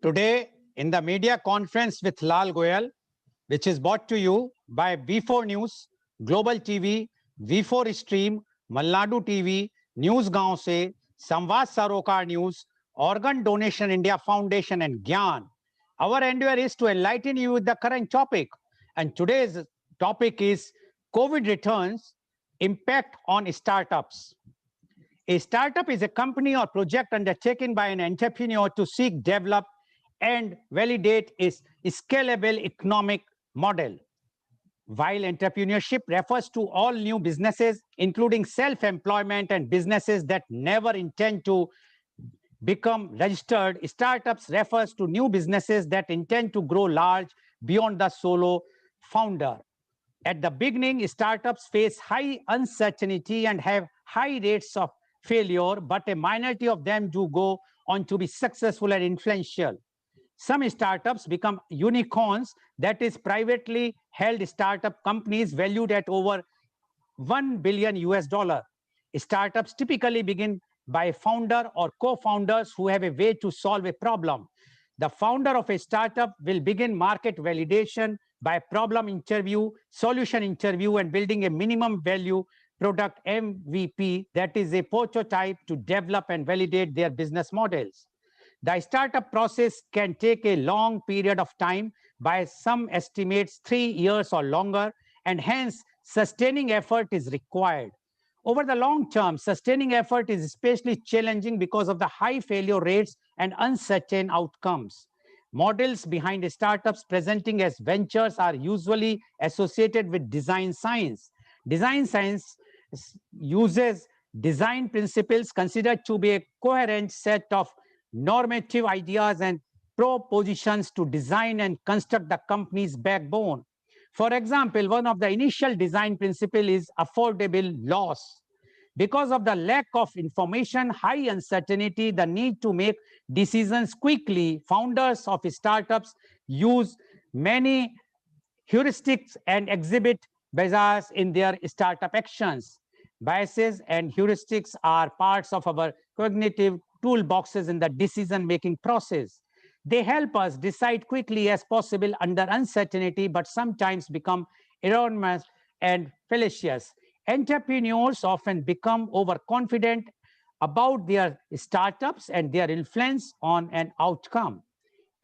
Today, in the media conference with Lal Goel, which is brought to you by V4 News, Global TV, V4 Stream, Malnadu TV, News Gaon Se, Samvad Sarokar News, Organ Donation India Foundation, and Gyan. Our endeavor is to enlighten you with the current topic. And today's topic is COVID returns, impact on startups. A startup is a company or project undertaken by an entrepreneur to seek, develop, and validate a scalable economic model. While entrepreneurship refers to all new businesses, including self-employment and businesses that never intend to become registered, startups refers to new businesses that intend to grow large beyond the solo founder. At the beginning, startups face high uncertainty and have high rates of failure, but a minority of them do go on to be successful and influential. Some startups become unicorns, that is privately held startup companies valued at over 1 billion US dollar. Startups typically begin by a founder or co-founders who have a way to solve a problem. The founder of a startup will begin market validation by problem interview, solution interview, and building a minimum value product MVP, that is a prototype to develop and validate their business models. The startup process can take a long period of time, by some estimates 3 years or longer, and hence sustaining effort is required. Over the long term, sustaining effort is especially challenging because of the high failure rates and uncertain outcomes. Models behind startups presenting as ventures are usually associated with design science. Design science uses design principles considered to be a coherent set of normative ideas and propositions to design and construct the company's backbone. For example, one of the initial design principles is affordable loss. Because of the lack of information, high uncertainty, the need to make decisions quickly, founders of startups use many heuristics and exhibit biases in their startup actions. Biases and heuristics are parts of our cognitive toolboxes in the decision-making process. They help us decide quickly as possible under uncertainty, but sometimes become erroneous and fallacious. Entrepreneurs often become overconfident about their startups and their influence on an outcome.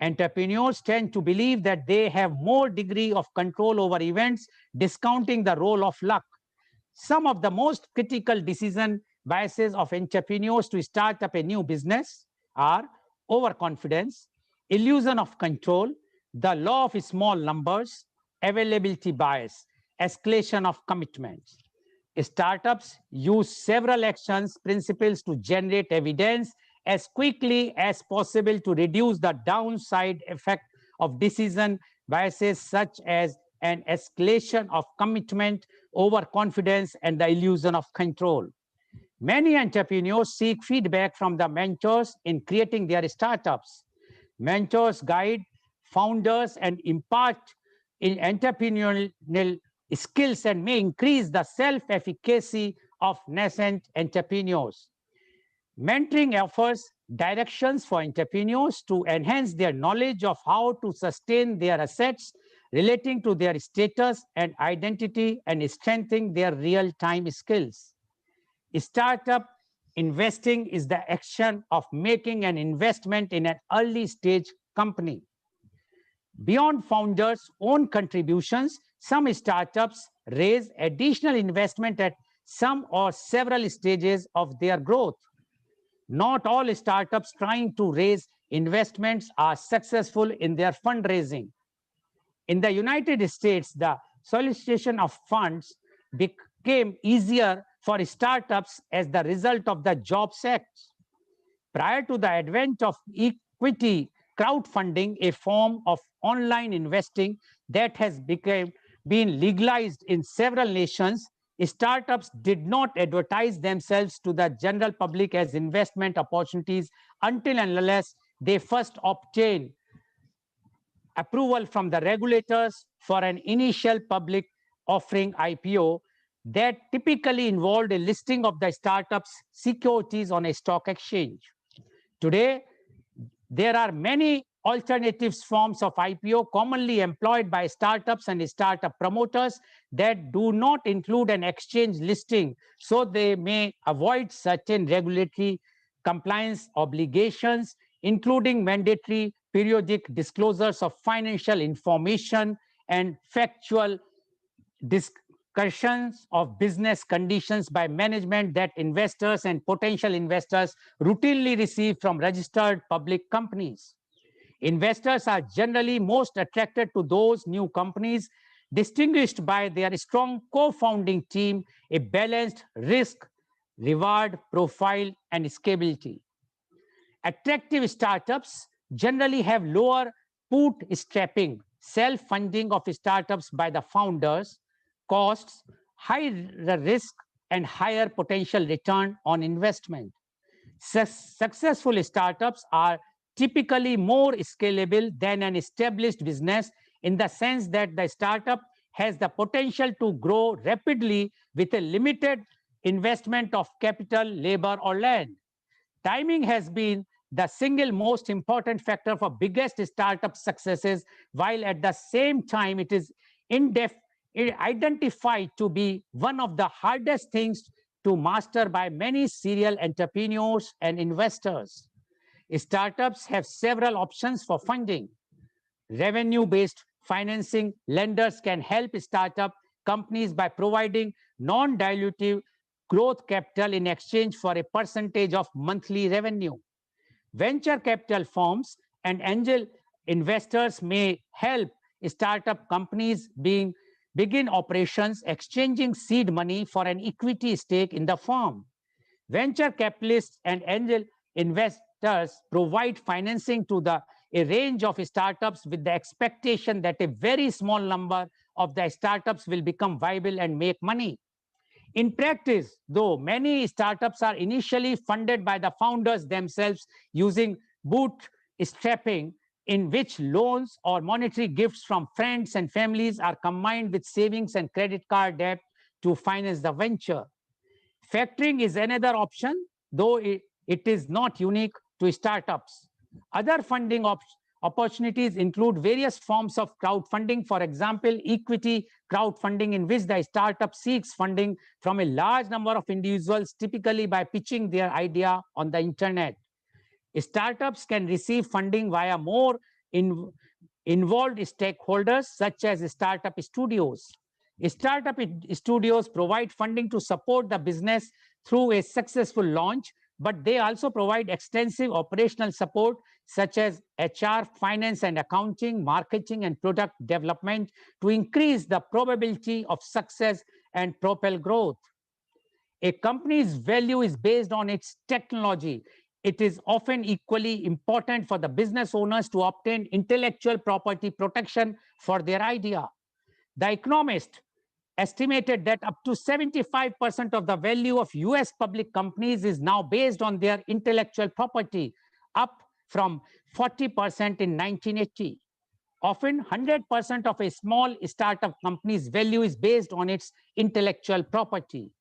Entrepreneurs tend to believe that they have more degree of control over events, discounting the role of luck. Some of the most critical decision biases of entrepreneurs to start up a new business are overconfidence, illusion of control, the law of small numbers, availability bias, escalation of commitments. Startups use several actions principles to generate evidence as quickly as possible to reduce the downside effect of decision biases such as an escalation of commitment, overconfidence, and the illusion of control. Many entrepreneurs seek feedback from the mentors in creating their startups. Mentors guide founders and impart in entrepreneurial skills and may increase the self-efficacy of nascent entrepreneurs. Mentoring offers directions for entrepreneurs to enhance their knowledge of how to sustain their assets relating to their status and identity and strengthening their real-time skills. Startup investing is the action of making an investment in an early stage company. Beyond founders' own contributions, some startups raise additional investment at some or several stages of their growth. Not all startups trying to raise investments are successful in their fundraising. In the United States, the solicitation of funds became easier for startups as the result of the Jobs Act. Prior to the advent of equity crowdfunding, a form of online investing that has been legalized in several nations, startups did not advertise themselves to the general public as investment opportunities until and unless they first obtained approval from the regulators for an initial public offering IPO that typically involved a listing of the startup's securities on a stock exchange. Today, there are many alternative forms of IPO commonly employed by startups and startup promoters that do not include an exchange listing, so they may avoid certain regulatory compliance obligations, including mandatory periodic disclosures of financial information and factual discussions of business conditions by management that investors and potential investors routinely receive from registered public companies. Investors are generally most attracted to those new companies distinguished by their strong co-founding team, a balanced risk-reward profile, and scalability. Attractive startups generally have lower bootstrapping, self-funding of startups by the founders, costs, higher risk, and higher potential return on investment. Successful startups are typically more scalable than an established business in the sense that the startup has the potential to grow rapidly with a limited investment of capital, labor, or land. Timing has been the single most important factor for biggest startup successes, while at the same time it is identified to be one of the hardest things to master by many serial entrepreneurs and investors. Startups have several options for funding. Revenue-based financing lenders can help startup companies by providing non-dilutive growth capital in exchange for a percentage of monthly revenue. Venture capital firms and angel investors may help startup companies begin operations, exchanging seed money for an equity stake in the firm. Venture capitalists and angel investors provide financing to a range of startups with the expectation that a very small number of the startups will become viable and make money. In practice, though, many startups are initially funded by the founders themselves using bootstrapping, in which loans or monetary gifts from friends and families are combined with savings and credit card debt to finance the venture. Factoring is another option, though it is not unique to startups. Other funding opportunities include various forms of crowdfunding, for example, equity crowdfunding, in which the startup seeks funding from a large number of individuals, typically by pitching their idea on the internet. Startups can receive funding via more involved stakeholders, such as startup studios. Startup studios provide funding to support the business through a successful launch, but they also provide extensive operational support such as HR, finance and accounting, marketing and product development to increase the probability of success and propel growth. A company's value is based on its technology. It is often equally important for the business owners to obtain intellectual property protection for their idea. The Economist estimated that up to 75% of the value of US public companies is now based on their intellectual property, up from 40% in 1980. Often, 100% of a small startup company's value is based on its intellectual property.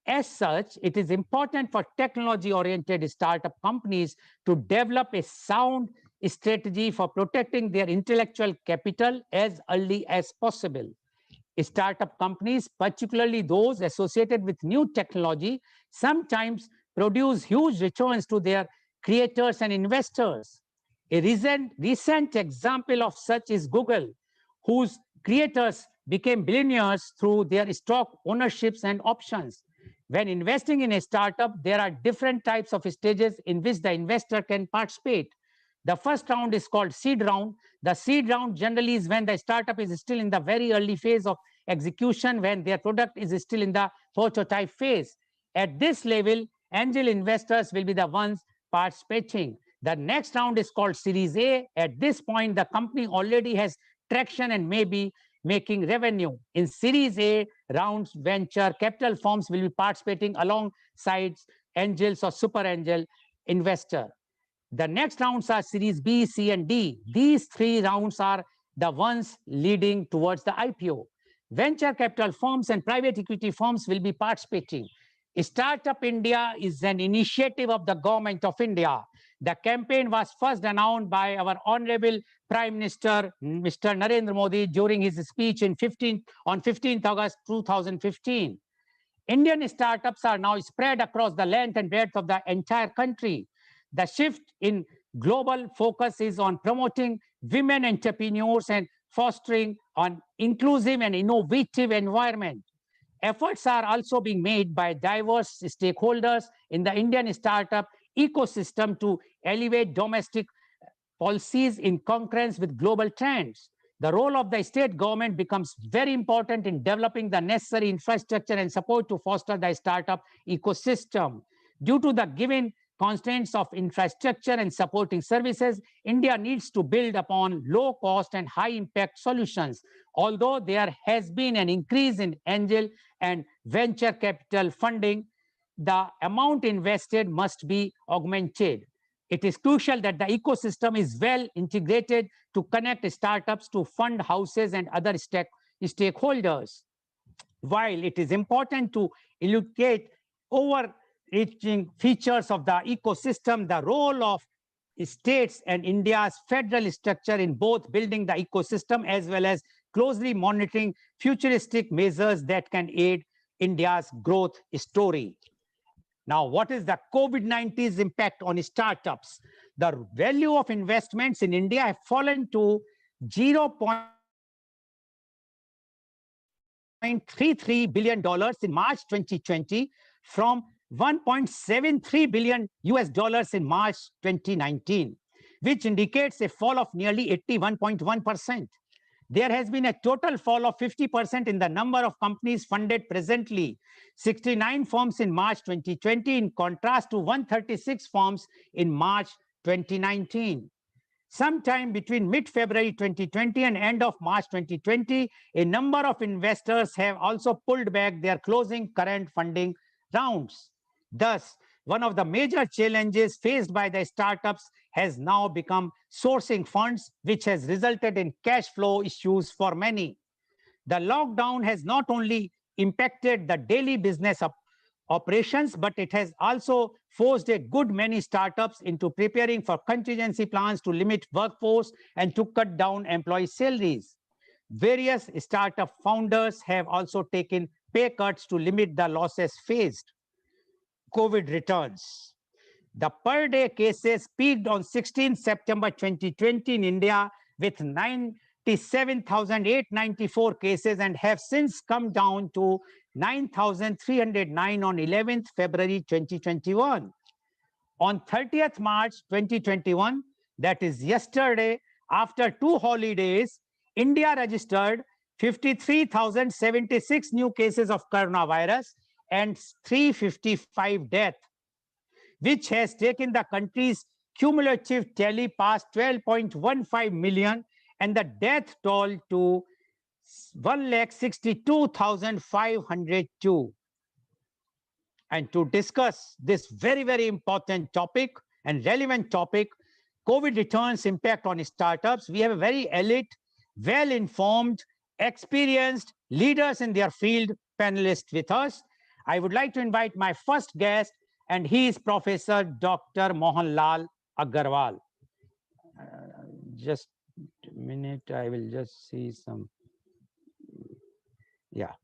As such, it is important for technology-oriented startup companies to develop a sound strategy for protecting their intellectual capital as early as possible. Startup companies, particularly those associated with new technology, sometimes produce huge returns to their creators and investors. A recent example of such is Google, whose creators became billionaires through their stock ownerships and options. When investing in a startup, there are different types of stages in which the investor can participate. The first round is called seed round. The seed round generally is when the startup is still in the very early phase of execution, when their product is still in the prototype phase. At this level, angel investors will be the ones participating. The next round is called Series A. At this point, the company already has traction and may be making revenue. In Series A rounds, venture capital firms will be participating alongside angels or super angel investor. The next rounds are Series B, C, and D. These three rounds are the ones leading towards the IPO. Venture capital firms and private equity firms will be participating. Startup India is an initiative of the government of India. The campaign was first announced by our Honorable Prime Minister, Mr. Narendra Modi, during his speech on 15th August 2015. Indian startups are now spread across the length and breadth of the entire country. The shift in global focus is on promoting women entrepreneurs and fostering an inclusive and innovative environment. Efforts are also being made by diverse stakeholders in the Indian startup ecosystem to elevate domestic policies in concurrence with global trends. The role of the state government becomes very important in developing the necessary infrastructure and support to foster the startup ecosystem. Due to the given constraints of infrastructure and supporting services, India needs to build upon low cost and high impact solutions. Although there has been an increase in angel and venture capital funding, the amount invested must be augmented. It is crucial that the ecosystem is well integrated to connect startups to fund houses and other stakeholders. While it is important to elucidate overreaching features of the ecosystem, the role of states and India's federal structure in both building the ecosystem as well as closely monitoring futuristic measures that can aid India's growth story. Now, what is the COVID-19's impact on startups? The value of investments in India have fallen to $0.33 billion in March 2020 from $1.73 billion in March 2019, which indicates a fall of nearly 81.1%. There has been a total fall of 50% in the number of companies funded presently, 69 firms in March 2020, in contrast to 136 firms in March 2019. Sometime between mid-February 2020 and end of March 2020, a number of investors have also pulled back their closing current funding rounds. Thus, one of the major challenges faced by the startups has now become sourcing funds, which has resulted in cash flow issues for many. The lockdown has not only impacted the daily business operations, but it has also forced a good many startups into preparing for contingency plans to limit workforce and to cut down employee salaries. Various startup founders have also taken pay cuts to limit the losses faced. COVID returns. The per-day cases peaked on 16 September 2020 in India with 97,894 cases and have since come down to 9,309 on 11th February 2021. On 30th March 2021, that is yesterday, after 2 holidays, India registered 53,076 new cases of coronavirus and 355 deaths, which has taken the country's cumulative tally past 12.15 million and the death toll to 1,62,502. And to discuss this very, very important topic and relevant topic, COVID returns impact on startups, we have a very elite, well-informed, experienced leaders in their field panelists with us. I would like to invite my first guest, and he is Professor Dr. Mohanlal Agarwal. Just a minute, I will just see some. Yeah.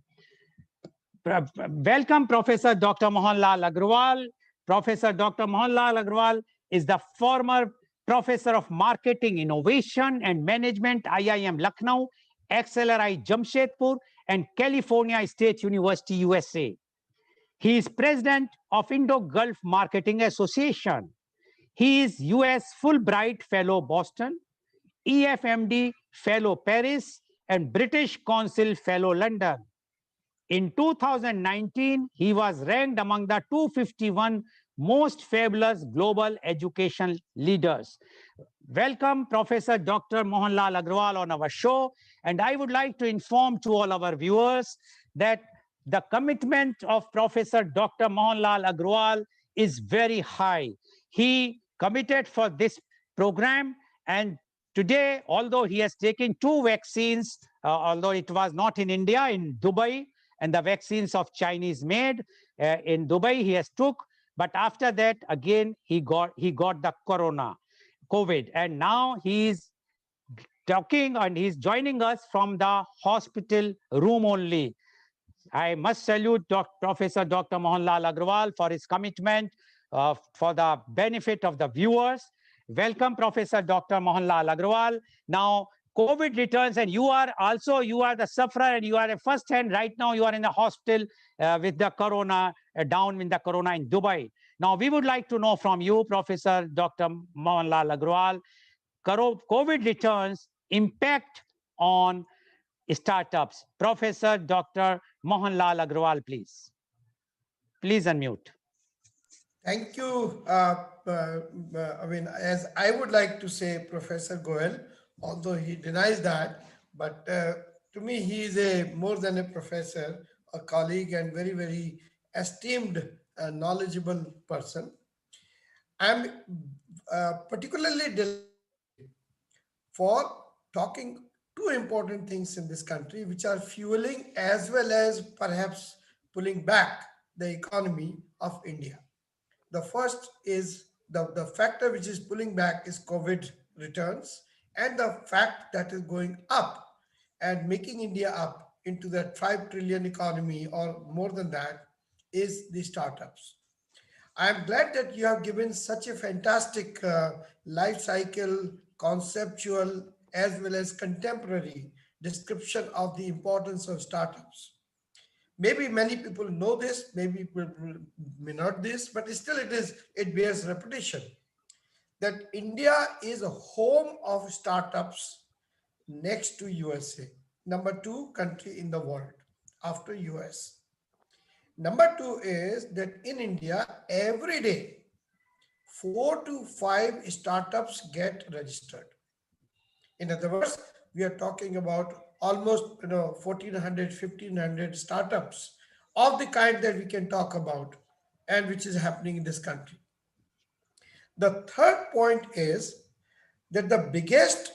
Welcome, Professor Dr. Mohanlal Agarwal. Professor Dr. Mohanlal Agarwal is the former Professor of Marketing Innovation and Management, IIM Lucknow, XLRI Jamshedpur, and California State University, USA. He is president of Indo-Gulf Marketing Association. He is US Fulbright Fellow Boston, EFMD Fellow Paris, and British Council Fellow London. In 2019, he was ranked among the 251 most fabulous global education leaders. Welcome, Professor Dr. Mohanlal Agarwal on our show. And I would like to inform to all our viewers that the commitment of Professor Dr. Mohanlal Agarwal is very high. He committed for this program, and today, although he has taken 2 vaccines, although it was not in India, in Dubai, and the vaccines of Chinese made in Dubai he has took, But after that, again, he got the COVID, and now he's talking and he's joining us from the hospital room only. I must salute Professor Dr. Mohanlal Agrawal for his commitment for the benefit of the viewers. Welcome, Professor Dr. Mohanlal Agrawal. Now, COVID returns, and you are the sufferer, and you are a first hand. Right now, you are in the hospital with the corona, down in the corona in Dubai. Now, we would like to know from you, Professor Dr. Mohanlal Agrawal, COVID returns impact on startups. Professor Dr. Mohanlal Agrawal, please. Please unmute. Thank you. As I would like to say, Professor Goel, although he denies that, but to me, he is a more than a professor, a colleague, and very, very esteemed, knowledgeable person. I'm particularly delighted for talking two important things in this country, which are fueling as well as perhaps pulling back the economy of India. The first is the factor which is pulling back is COVID returns, and the fact that is going up and making India up into that 5 trillion economy or more than that is the startups. I'm glad that you have given such a fantastic life cycle, conceptual, as well as contemporary description of the importance of startups. Maybe many people know this, maybe people may not this, but still it bears repetition that India is a home of startups next to USA, number two country in the world after US. Number two is that in India, every day, 4 to 5 startups get registered. In other words, we are talking about almost 1400, 1500 startups of the kind that we can talk about and which is happening in this country. The third point is that the biggest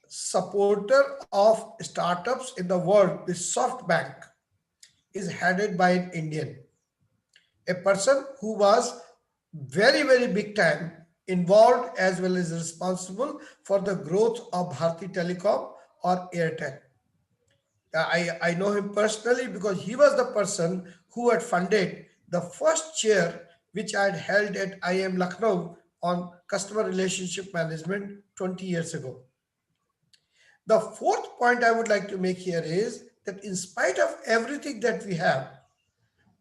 supporter of startups in the world, the SoftBank, is headed by an Indian, a person who was very, very big time involved as well as responsible for the growth of Bharti Telecom or Airtel. I know him personally because he was the person who had funded the first chair which I had held at IIM Lucknow on customer relationship management 20 years ago. The fourth point I would like to make here is that in spite of everything that we have,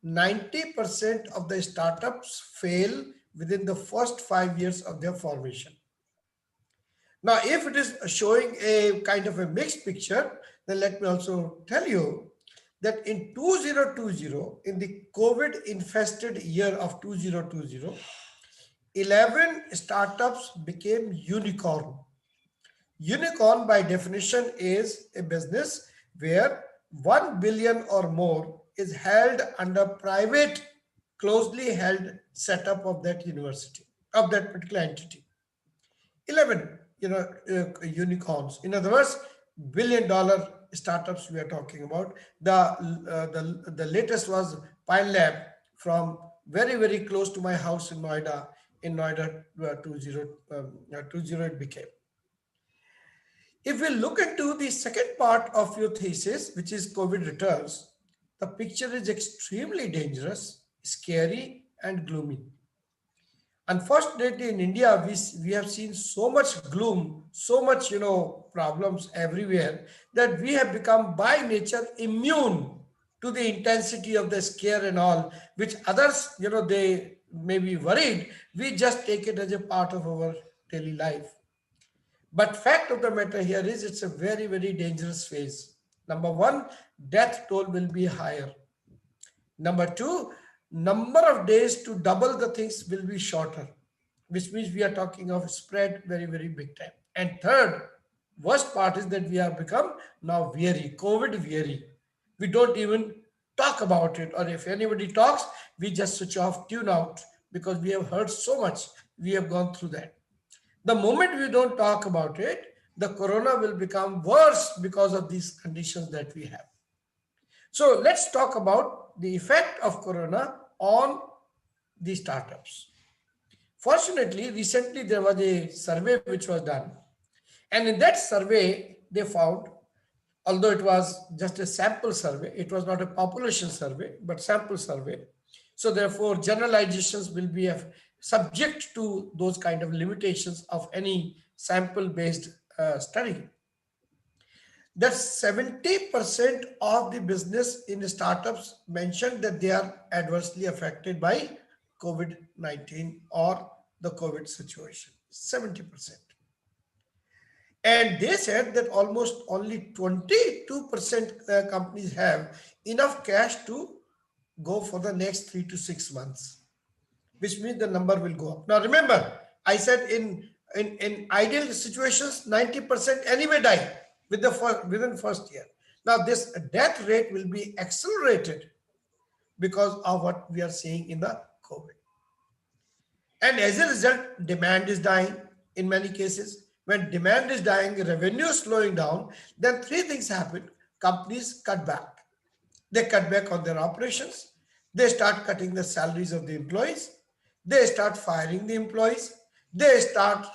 90% of the startups fail within the first 5 years of their formation. Now, if it is showing a kind of a mixed picture, then let me also tell you that in 2020, in the COVID infested year of 2020, 11 startups became unicorn. Unicorn by definition is a business where 1 billion or more is held under private, closely held setup of that university, of that particular entity. 11, unicorns. In other words, $1 billion startups we are talking about. The latest was Pine Lab from very, very close to my house in Noida. In Noida 20 it became. If we look into the second part of your thesis, which is COVID returns, the picture is extremely dangerous, scary, and gloomy. Unfortunately, in India, we have seen so much gloom, so much, problems everywhere that we have become by nature immune to the intensity of the scare and all, which others, they may be worried. We just take it as a part of our daily life. But fact of the matter here is it's a very, very dangerous phase. Number one, death toll will be higher. Number two, number of days to double the things will be shorter, which means we are talking of spread very, very big time. And third, worst part is that we have become now weary, COVID weary. We don't even talk about it. Or if anybody talks, we just switch off, tune out, because we have heard so much. We have gone through that. The moment we don't talk about it, the corona will become worse because of these conditions that we have. So let's talk about the effect of corona on the startups. Fortunately, recently there was a survey which was done, and in that survey they found, although it was just a sample survey, it was not a population survey but sample survey, so therefore generalizations will be subject to those kind of limitations of any sample based study, that 70% of the business in the startups mentioned that they are adversely affected by COVID-19 or the COVID situation. 70%. And they said that almost only 22% companies have enough cash to go for the next 3 to 6 months, which means the number will go up. Now remember, I said in ideal situations, 90% anyway die within first year. Now this death rate will be accelerated because of what we are seeing in the COVID. And as a result, demand is dying in many cases. When demand is dying, revenue is slowing down, then three things happen. Companies cut back. They cut back on their operations. They start cutting the salaries of the employees. They start firing the employees. They start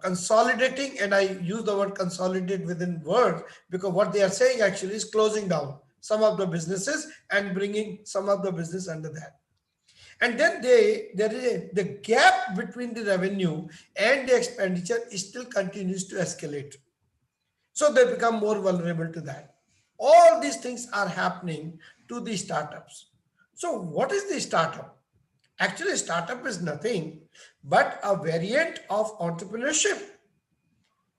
consolidating, and I use the word consolidate within words because what they are saying actually is closing down some of the businesses and bringing some of the business under that. And then the gap between the revenue and the expenditure still continues to escalate. So they become more vulnerable to that. All these things are happening to the startups. So what is the startup? Actually, startup is nothing but a variant of entrepreneurship.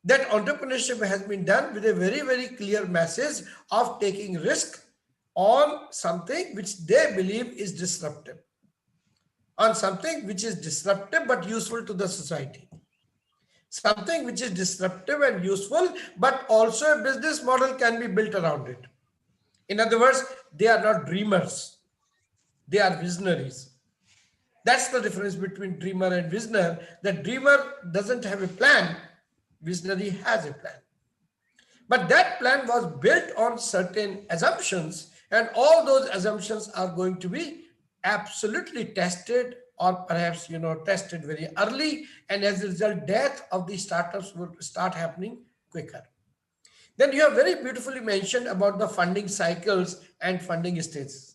That entrepreneurship has been done with a very, very clear message of taking risk on something which they believe is disruptive, on something which is disruptive but useful to the society, something which is disruptive and useful, but also a business model can be built around it. In other words, they are not dreamers, they are visionaries. That's the difference between dreamer and visionary. The dreamer doesn't have a plan, visionary has a plan. But that plan was built on certain assumptions, and all those assumptions are going to be absolutely tested, or perhaps tested very early, and as a result death of the startups would start happening quicker. Then you have very beautifully mentioned about the funding cycles and funding stages.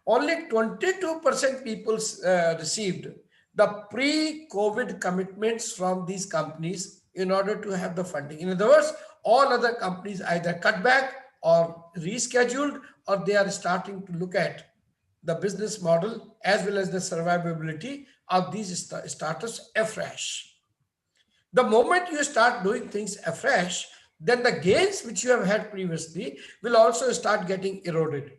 Only 22% people received the pre-COVID commitments from these companies in order to have the funding. In other words, all other companies either cut back or rescheduled, or they are starting to look at the business model as well as the survivability of these startups afresh. The moment you start doing things afresh, then the gains which you have had previously will also start getting eroded,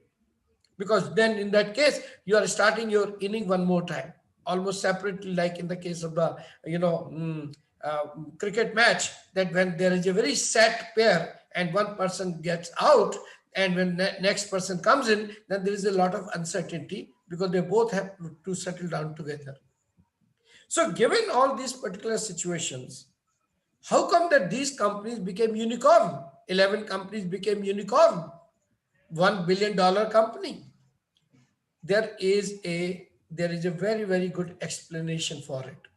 because then in that case you are starting your inning one more time, almost separately, like in the case of the cricket match, that when there is a very set pair and one person gets out, and when next person comes in, then there is a lot of uncertainty because they both have to settle down together. So given all these particular situations, how come that these companies became unicorn? 11 companies became unicorn, $1 billion company. There is a very, very good explanation for it.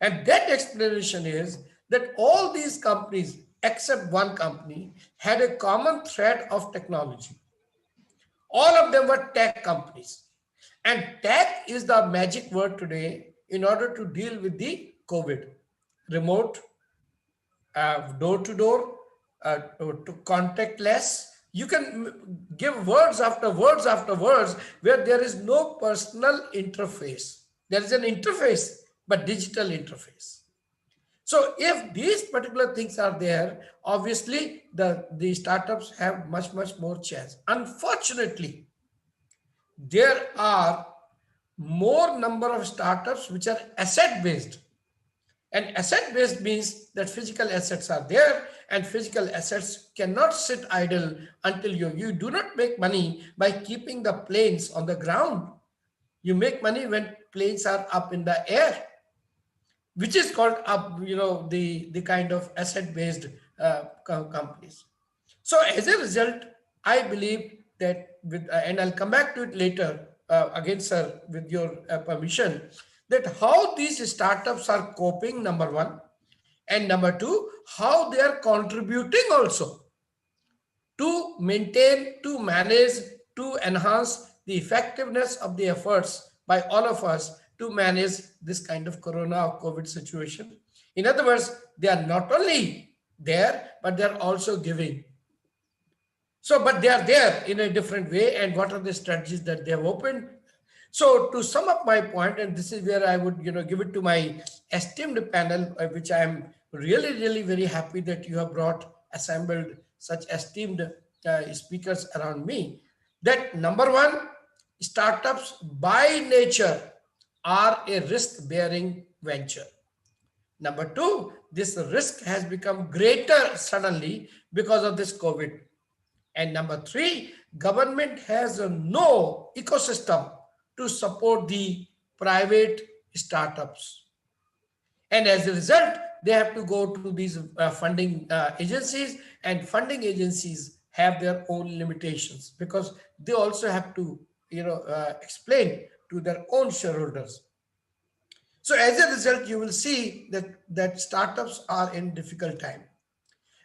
And that explanation is that all these companies, except one company, had a common thread of technology. All of them were tech companies. And tech is the magic word today in order to deal with the COVID. Remote, door-to-door, to contactless. You can give words after words after words where there is no personal interface. There is an interface, but digital interface. So if these particular things are there, obviously the startups have much, much more chance. Unfortunately, there are more number of startups which are asset-based. And asset-based means that physical assets are there, and physical assets cannot sit idle until you do not make money by keeping the planes on the ground. You make money when planes are up in the air, which is called the kind of asset-based companies. So as a result, I believe that and I'll come back to it later, again, sir, with your permission, that how these startups are coping, number one, and number two, how they are contributing also to maintain, to manage, to enhance the effectiveness of the efforts by all of us to manage this kind of corona or COVID situation. In other words, they are not only there, but they are also giving. So, but they are there in a different way. And what are the strategies that they have opened? So, to sum up my point, and this is where I would, give it to my esteemed panel, which I am really, really very happy that you have brought assembled such esteemed speakers around me. That number one, startups by nature are a risk-bearing venture. Number two, this risk has become greater suddenly because of this COVID. And number three, government has no ecosystem to support the private startups. And as a result, they have to go to these funding agencies, and funding agencies have their own limitations because they also have to, explain to their own shareholders. So as a result, you will see that startups are in difficult time.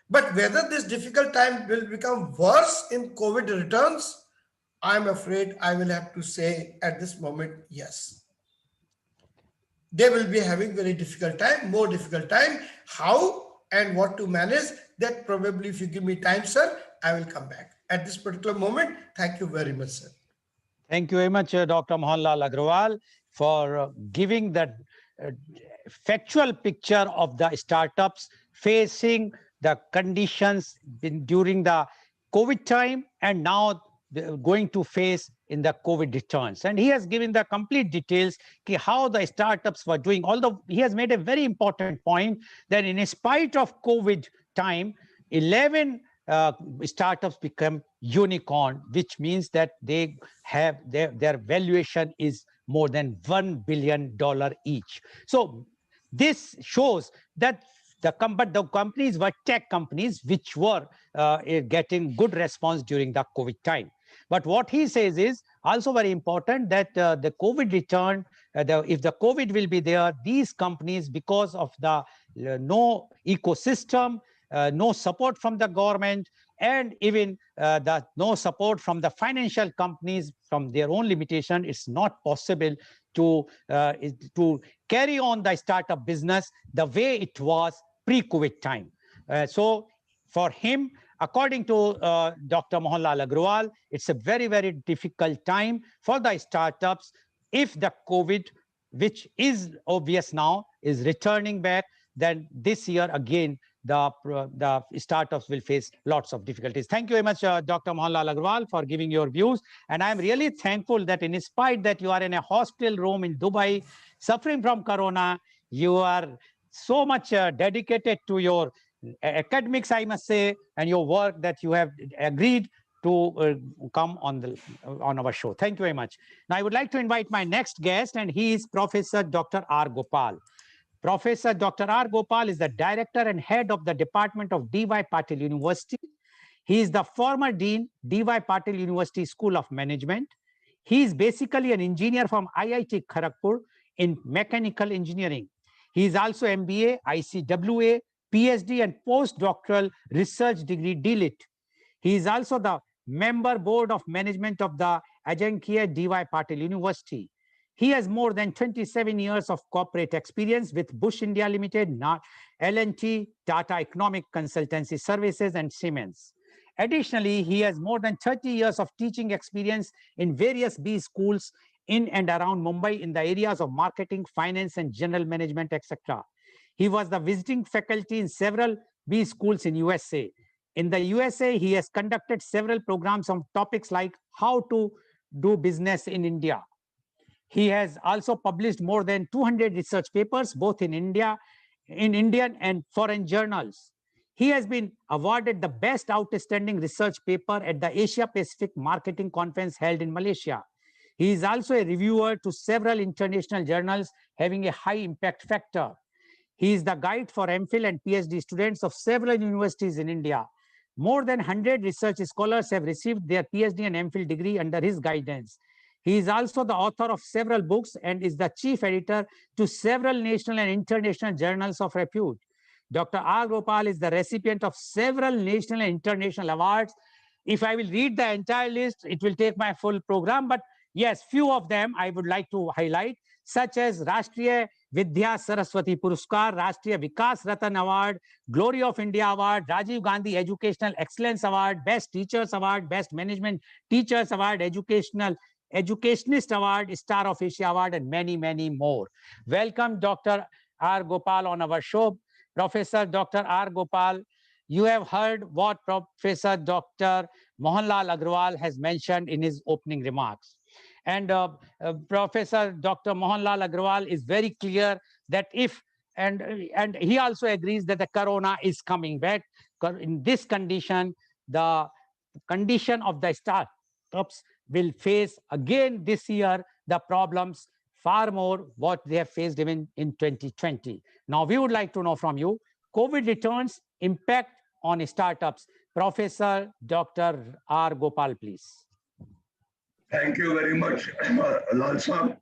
But whether this difficult time will become worse in COVID returns, I'm afraid I will have to say at this moment, yes. They will be having very difficult time, more difficult time. How and what to manage, that probably if you give me time, sir, I will come back. At this particular moment, thank you very much, sir. Thank you very much, Dr. Mohanlal Agrawal, for giving that uh, factual picture of the startups facing the conditions during the COVID time and now going to face in the COVID returns. And he has given the complete details how the startups were doing. Although he has made a very important point that in spite of COVID time, 11 startups become unicorn, which means that they have their valuation is more than $1 billion each. So this shows that but the companies were tech companies which were getting good response during the COVID time. But what he says is also very important that the COVID return, if the COVID will be there, these companies, because of the no ecosystem, no support from the government, and even the no support from the financial companies from their own limitation, it's not possible to carry on the startup business the way it was pre-COVID time. So for him, according to Dr. Mohanlal Agrawal, it's a very, very difficult time for the startups if the COVID, which is obvious now, is returning back. Then this year again, the startups will face lots of difficulties. Thank you very much, Dr. Mohanlal Agrawal, for giving your views. And I'm really thankful that in spite that you are in a hostel room in Dubai, suffering from corona, you are so much dedicated to your academics, I must say, and your work that you have agreed to come on our show. Thank you very much. Now, I would like to invite my next guest, and he is Professor Dr. R. Gopal. Professor Dr. R. Gopal is the director and head of the Department of D.Y. Patil University. He is the former dean, D.Y. Patil University School of Management. He is basically an engineer from IIT Kharagpur in mechanical engineering. He is also MBA, ICWA, PhD, and postdoctoral research degree DLIT. He is also the member board of management of the Ajankya D.Y. Patil University. He has more than 27 years of corporate experience with Bush India Limited, L&T, Tata Economic Consultancy Services, and Siemens. Additionally, he has more than 30 years of teaching experience in various B schools in and around Mumbai in the areas of marketing, finance, and general management, etc. He was the visiting faculty in several B schools in USA. In the USA, he has conducted several programs on topics like how to do business in India. He has also published more than 200 research papers, both in India, in Indian and foreign journals. He has been awarded the best outstanding research paper at the Asia Pacific Marketing Conference held in Malaysia. He is also a reviewer to several international journals having a high impact factor. He is the guide for MPhil and PhD students of several universities in India. More than 100 research scholars have received their PhD and MPhil degree under his guidance. He is also the author of several books and is the chief editor to several national and international journals of repute. Dr. R. Gopal is the recipient of several national and international awards. If I will read the entire list, it will take my full program, but yes, few of them I would like to highlight, such as Rashtriya Vidya Saraswati Puruskar, Rashtriya Vikas Ratan Award, Glory of India Award, Rajiv Gandhi Educational Excellence Award, Best Teachers Award, Best Management Teachers Award, Educationist Award, Star of Asia Award, and many, many more. Welcome, Dr. R. Gopal, on our show. Professor Dr. R. Gopal, you have heard what Professor Dr. Mohanlal Agrawal has mentioned in his opening remarks. And Professor Dr. Mohanlal Agrawal is very clear that and he also agrees that the corona is coming back. In this condition, the condition of the startups will face again this year the problems far more what they have faced even in 2020. Now, we would like to know from you, COVID returns impact on startups. Professor Dr. R. Gopal, please. Thank you very much, Lal Saab.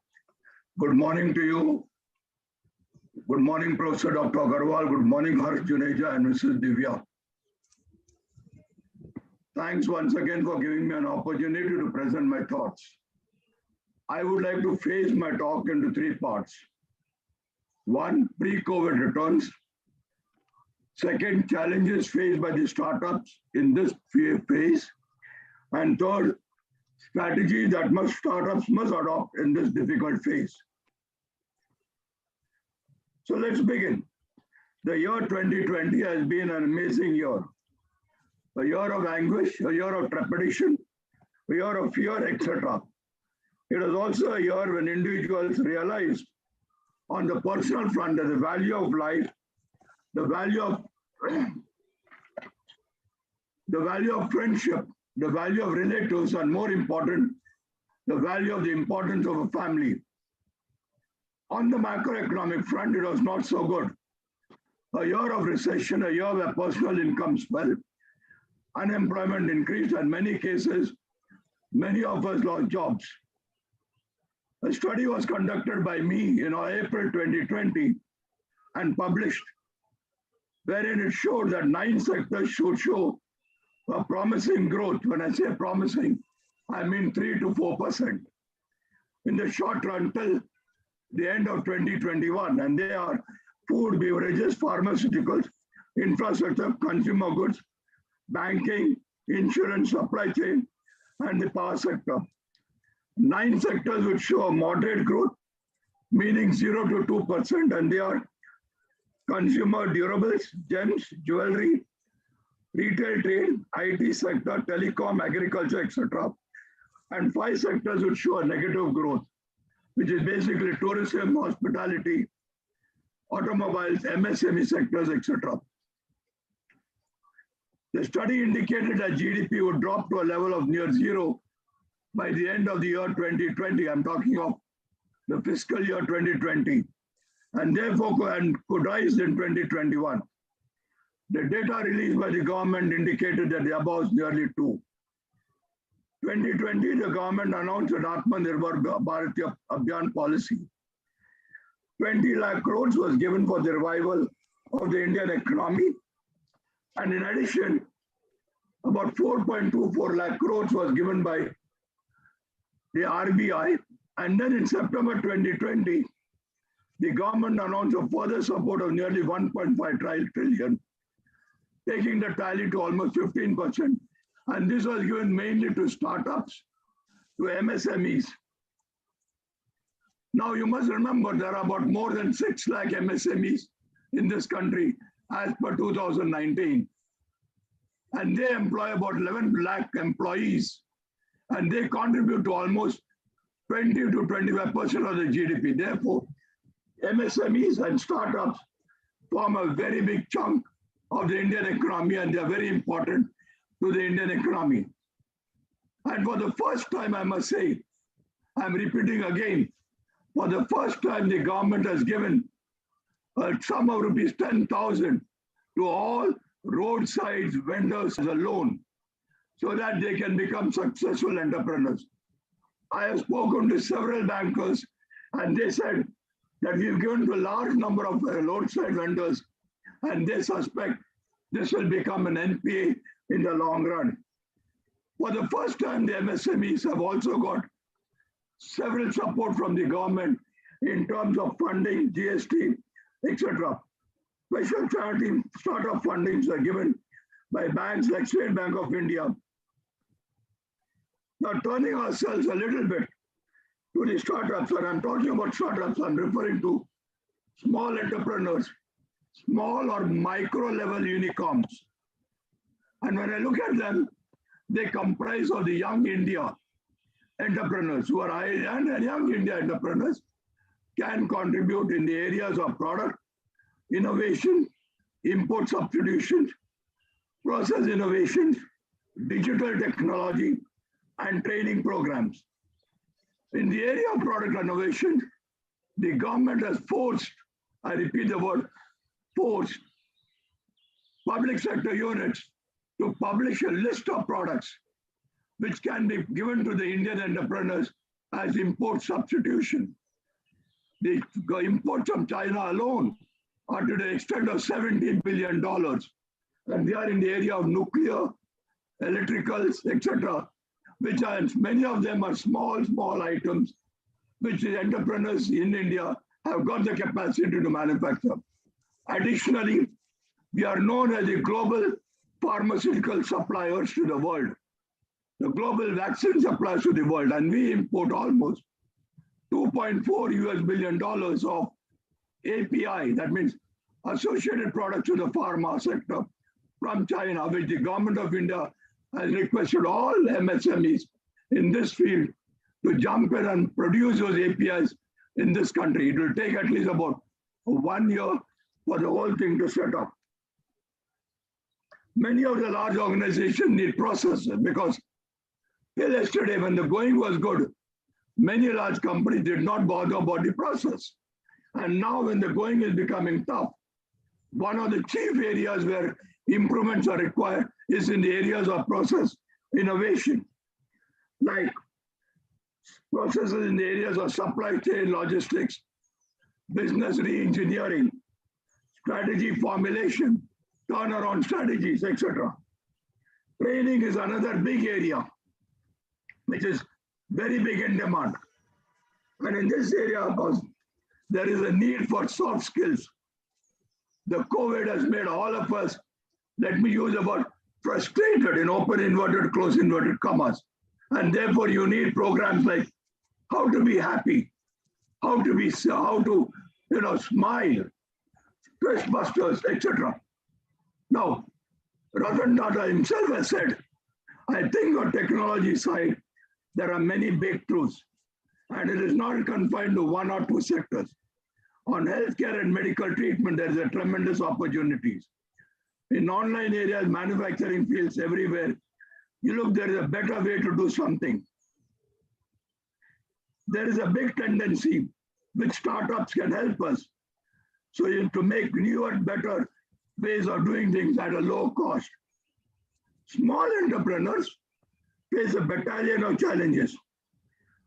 Good morning to you. Good morning, Professor Dr. Agarwal. Good morning, Harsh Juneja and Mrs. Divya. Thanks once again for giving me an opportunity to present my thoughts. I would like to phase my talk into three parts. One, pre-COVID returns. Second, challenges faced by the startups in this phase. And third, strategies that startups must adopt in this difficult phase. So let's begin. The year 2020 has been an amazing year. A year of anguish, a year of trepidation, a year of fear, etc. It was also a year when individuals realized on the personal front that the value of life, the value of friendship, the value of relatives, and more important, the value of the importance of a family. On the macroeconomic front, it was not so good. A year of recession, a year where personal incomes fell, unemployment increased, and in many cases, many of us lost jobs. A study was conducted by me in April 2020 and published, wherein it showed that 9 sectors should show a promising growth. When I say promising, I mean 3 to 4% in the short run till the end of 2021. And they are food, beverages, pharmaceuticals, infrastructure, consumer goods, banking, insurance, supply chain, and the power sector. 9 sectors would show a moderate growth, meaning 0 to 2%, and they are consumer durables, gems, jewelry, retail trade, IT sector, telecom, agriculture, etc. And 5 sectors would show a negative growth, which is basically tourism, hospitality, automobiles, MSME sectors, etc. The study indicated that GDP would drop to a level of near zero by the end of the year 2020. I'm talking of the fiscal year 2020, and therefore could rise in 2021. The data released by the government indicated that the above is nearly 2. 2020, the government announced an Atmanirbhar Bharat Abhiyan policy. 20 lakh crores was given for the revival of the Indian economy. And in addition, about 4.24 lakh crores was given by the RBI. And then in September 2020, the government announced a further support of nearly 1.5 trillion, taking the tally to almost 15%. And this was given mainly to startups, to MSMEs. Now you must remember there are about more than 6 lakh MSMEs in this country as per 2019. And they employ about 11 lakh employees, and they contribute to almost 20 to 25% of the GDP. Therefore, MSMEs and startups form a very big chunk of the Indian economy, and they are very important to the Indian economy. And for the first time, I must say, I'm repeating again, for the first time, the government has given a sum of rupees 10,000 to all roadside vendors as a loan so that they can become successful entrepreneurs. I have spoken to several bankers, and they said that we've given to a large number of roadside vendors, and they suspect this will become an NPA in the long run. For the first time, the MSMEs have also got several support from the government in terms of funding, GST, etc. Special charity startup fundings are given by banks like State Bank of India. Now, turning ourselves a little bit to the startups, and I'm talking about startups, I'm referring to small entrepreneurs, small or micro level unicorns. And when I look at them, they comprise of the young India entrepreneurs who are and young India entrepreneurs can contribute in the areas of product innovation, import substitution, process innovation, digital technology, and training programs. In the area of product innovation, the government has forced, I repeat the word, forced public sector units to publish a list of products which can be given to the Indian entrepreneurs as import substitution. The imports from China alone are to the extent of $70 billion. And they are in the area of nuclear, electricals, etc., which are, many of them are small items, which the entrepreneurs in India have got the capacity to manufacture. Additionally, we are known as the global pharmaceutical suppliers to the world, the global vaccine suppliers to the world, and we import almost $2.4 billion of API, that means associated products to the pharma sector from China, which the government of India has requested all MSMEs in this field to jump in and produce those APIs in this country. It will take at least about 1 year for the whole thing to set up. Many of the large organizations need processes because till yesterday, when the going was good, many large companies did not bother about the process. And now when the going is becoming tough, one of the chief areas where improvements are required is in the areas of process innovation, like processes in the areas of supply chain logistics, business re-engineering, strategy formulation, turnaround strategies, etc. Training is another big area, which is very big in demand. And in this area, of course, there is a need for soft skills. The COVID has made all of us, let me use the word frustrated in open inverted, close inverted commas. And therefore you need programs like how to be happy, how to smile, stress busters, etc. Now, Ratan Tata himself has said, I think on technology side, there are many breakthroughs, and it is not confined to one or two sectors. On healthcare and medical treatment, there is a tremendous opportunities. In online areas, manufacturing fields everywhere, you look, there is a better way to do something. There is a big tendency which startups can help us. So you have to make newer, better ways of doing things at a low cost. Small entrepreneurs face a battalion of challenges.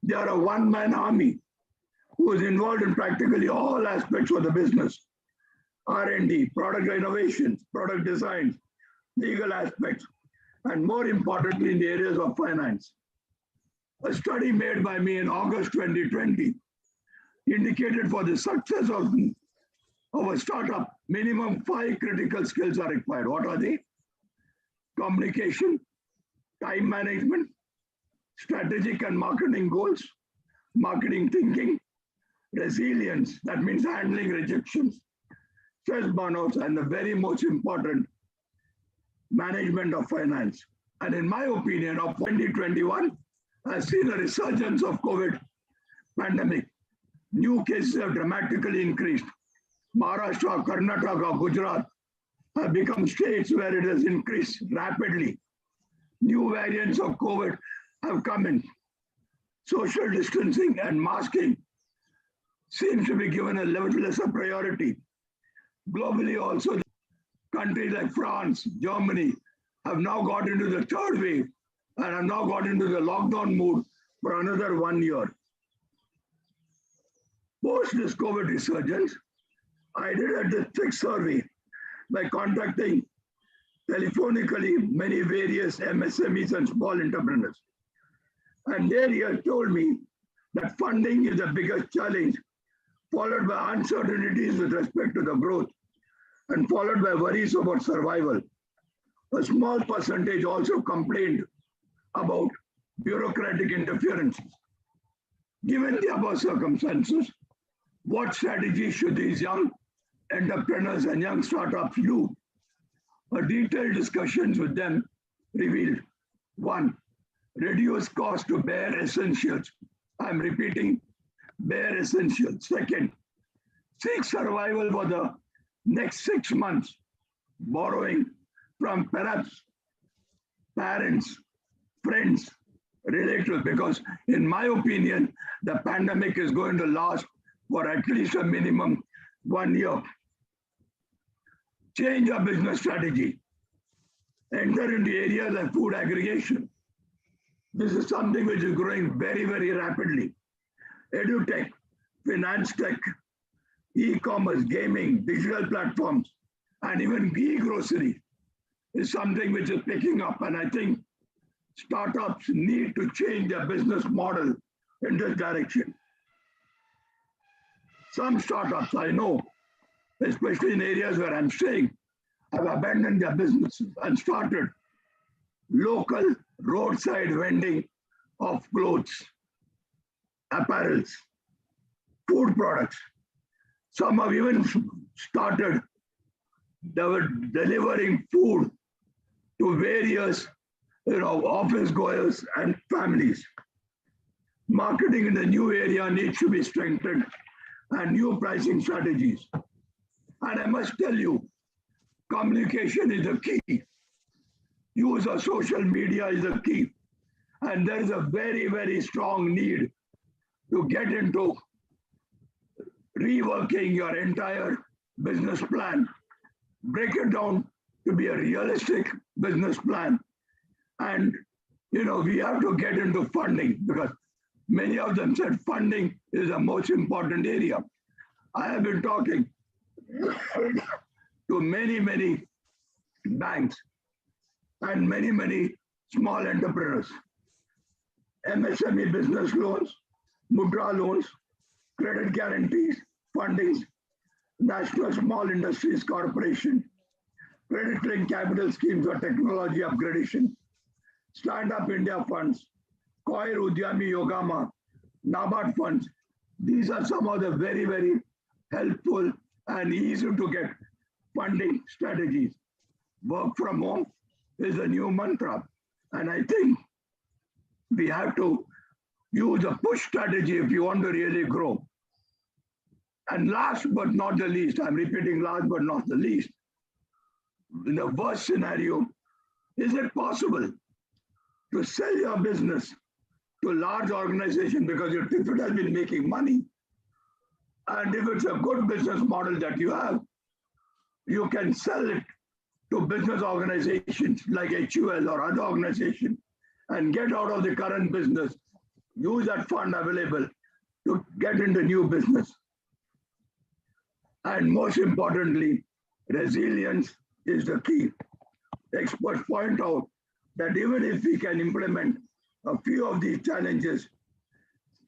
They are a one-man army who is involved in practically all aspects of the business. R&D, product innovations, product design, legal aspects, and more importantly, in the areas of finance. A study made by me in August 2020 indicated for the success of a startup, minimum 5 critical skills are required. What are they? Communication, time management, strategic and marketing goals, marketing thinking, resilience, that means handling rejections, stress burnouts, and the very most important, management of finance. And in my opinion, of 2021, I've seen a resurgence of COVID pandemic. New cases have dramatically increased. Maharashtra, Karnataka, Gujarat have become states where it has increased rapidly. New variants of COVID have come in. Social distancing and masking seems to be given a little lesser priority. Globally also, countries like France, Germany have now got into the third wave and have now got into the lockdown mood for another 1 year. Post this COVID resurgence, I did a district survey by contacting telephonically many various MSMEs and small entrepreneurs. And there he has told me that funding is the biggest challenge, followed by uncertainties with respect to the growth, and followed by worries about survival. A small percentage also complained about bureaucratic interferences. Given the above circumstances, what strategy should these young entrepreneurs and young startups do? A detailed discussions with them revealed: 1. Reduce cost to bare essentials. I'm repeating, bare essentials. 2nd, seek survival for the next 6 months, borrowing from perhaps parents, friends, relatives, because in my opinion, the pandemic is going to last for at least a minimum 1 year. Change our business strategy. Enter into areas like food aggregation. This is something which is growing very, very rapidly. EduTech, finance tech, e-commerce, gaming, digital platforms, and even e-grocery is something which is picking up. And I think startups need to change their business model in this direction. Some startups I know, especially in areas where I'm staying, have abandoned their businesses and started local roadside vending of clothes, apparels, food products. Some have even started delivering food to various office goers and families. Marketing in the new area needs to be strengthened and new pricing strategies. And I must tell you, communication is the key. Use of social media is the key. And there is a very, very strong need to get into reworking your entire business plan. Break it down to be a realistic business plan. And, we have to get into funding, because many of them said funding is the most important area. I have been talking to many, many banks and many, many small entrepreneurs. MSME business loans, Mudra loans, credit guarantees, fundings, National Small Industries Corporation, credit-linked capital schemes for technology upgradation, Stand-up India funds, Coir Udyami Yogama, NABARD funds. These are some of the very, very helpful and easy to get funding strategies. Work from home is a new mantra. And I think we have to use a push strategy if you want to really grow. And last but not the least, I'm repeating last but not the least, in the worst scenario, is it possible to sell your business to a large organization, because if it has been making money, and if it's a good business model that you have, you can sell it to business organizations like HUL or other organizations and get out of the current business, use that fund available to get into new business. And most importantly, resilience is the key. Experts point out that even if we can implement a few of these challenges,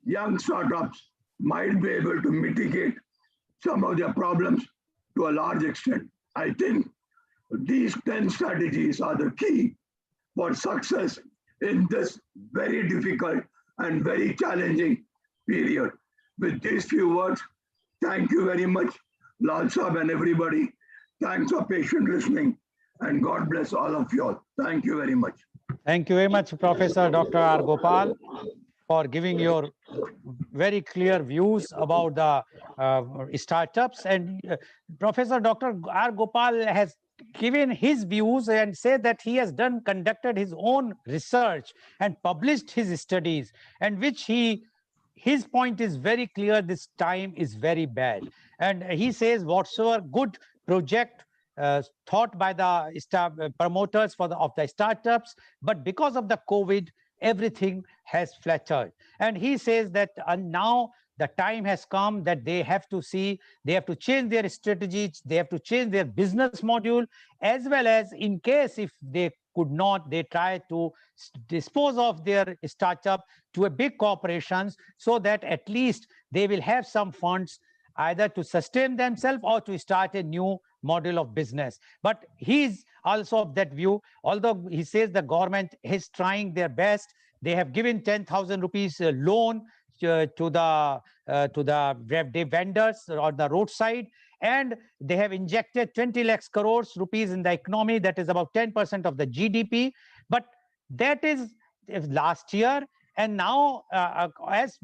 young startups might be able to mitigate some of their problems to a large extent. I think these 10 strategies are the key for success in this very difficult and very challenging period. With these few words, thank you very much, Lal Saab and everybody. Thanks for patient listening, and God bless all of you all. Thank you very much. Thank you very much, Professor Dr. R. Gopal, for giving your very clear views about the startups. And Professor Dr. R. Gopal has given his views and said that he has conducted his own research and published his studies, and which his point is very clear: this time is very bad. And he says whatsoever good project thought by the promoters of the startups, but because of the COVID, everything has flattered. And he says that now the time has come that they have to see, they have to change their strategies, they have to change their business module, as well as in case if they could not, they try to dispose of their startup to a big corporations, so that at least they will have some funds either to sustain themselves or to start a new model of business. But he's also of that view, although he says the government is trying their best. They have given 10,000 rupees loan to the vendors on the roadside, and they have injected 20 lakhs crores rupees in the economy, that is about 10% of the GDP. But that is last year. And now, as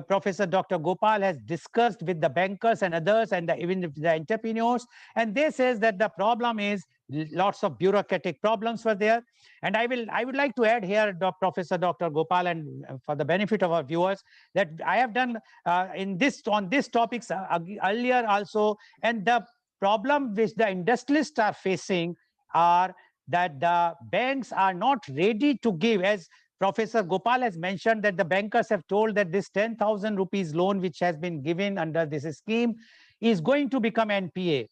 Professor Dr. Gopal has discussed with the bankers and others, and even the entrepreneurs, and they says that the problem is lots of bureaucratic problems were there. And I would like to add here, Professor Dr. Gopal, and for the benefit of our viewers, that I have done on these topics earlier also, and the problem which the industrialists are facing are that the banks are not ready to give, as Professor Gopal has mentioned, that the bankers have told that this 10,000 rupees loan which has been given under this scheme is going to become NPA.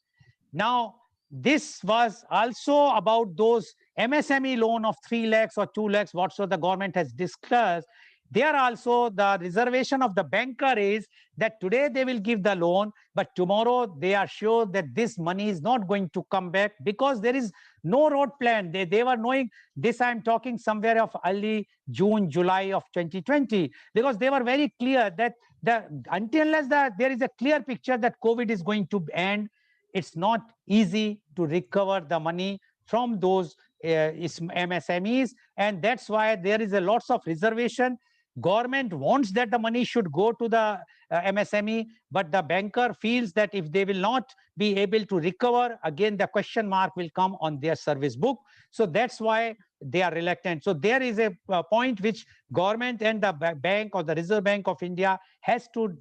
Now, this was also about those MSME loan of 3 lakhs or 2 lakhs, whatsoever the government has discussed. There also the reservation of the banker is that today they will give the loan, but tomorrow they are sure that this money is not going to come back, because there is no road plan. They were knowing this. I'm talking somewhere of early June, July of 2020, because they were very clear that until unless there is a clear picture that COVID is going to end, it's not easy to recover the money from those MSMEs. And that's why there is a lots of reservation. Government wants that the money should go to the MSME, but the banker feels that if they will not be able to recover, again the question mark will come on their service book. So that's why they are reluctant. So there is a point which government and the bank or the Reserve Bank of India has to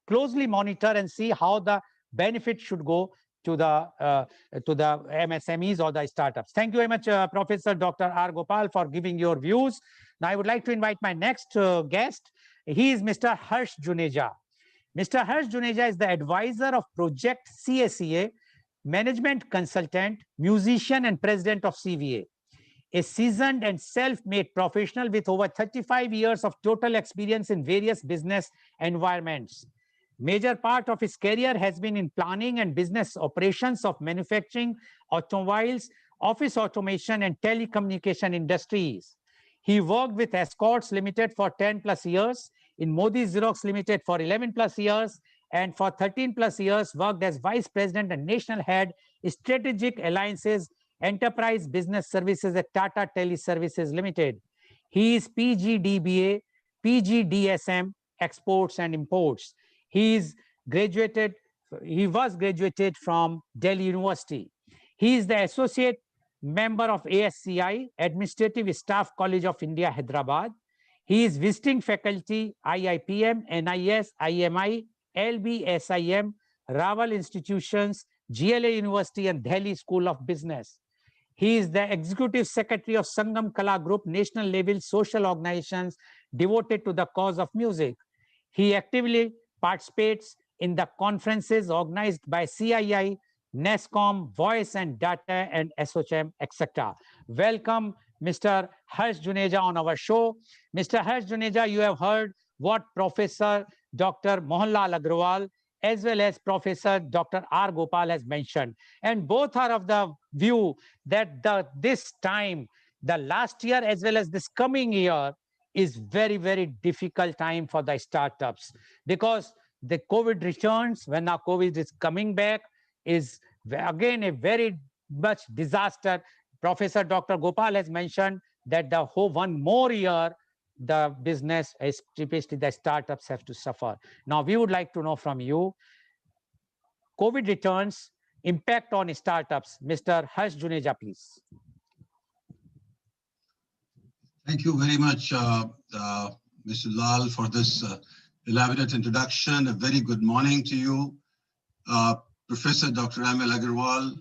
closely monitor and see how the benefit should go to the MSMEs or the startups. Thank you very much, Professor Dr. R. Gopal, for giving your views. Now, I would like to invite my next guest. He is Mr. Harsh Juneja. Mr. Harsh Juneja is the advisor of Project CACA, management consultant, musician, and president of CVA. A seasoned and self-made professional with over 35 years of total experience in various business environments. Major part of his career has been in planning and business operations of manufacturing, automobiles, office automation, and telecommunication industries. He worked with Escorts Limited for 10 plus years, in Modi Xerox Limited for 11 plus years, and for 13 plus years worked as Vice President and National Head, Strategic Alliances, Enterprise Business Services at Tata Teleservices Limited. He is PGDBA, PGDSM, Exports and Imports. He was graduated from Delhi University. He is the associate member of ASCI, Administrative Staff College of India, Hyderabad. He is visiting faculty, IIPM, NIS, IMI, LBSIM, Raval Institutions, GLA University, and Delhi School of Business. He is the Executive Secretary of Sangam Kala Group, national level social organizations devoted to the cause of music. He actively participates in the conferences organized by CII, NESCOM, Voice and Data, and SOCHM, etc. Welcome, Mr. Harsh Juneja, on our show. Mr. Harsh Juneja, you have heard what Professor Dr. Mohanlal Agrawal as well as Professor Dr. R. Gopal has mentioned. And both are of the view that this time, the last year as well as this coming year, is very, very difficult time for the startups, because the COVID returns, when now COVID is coming back, is again a very much disaster. Professor Dr. Gopal has mentioned that the whole one more year, the business, especially the startups, have to suffer. Now, we would like to know from you, COVID returns, impact on startups. Mr. Harsh Juneja, please. Thank you very much, Mr. Lal, for this elaborate introduction. A very good morning to you, Professor Dr. Amel Agarwal,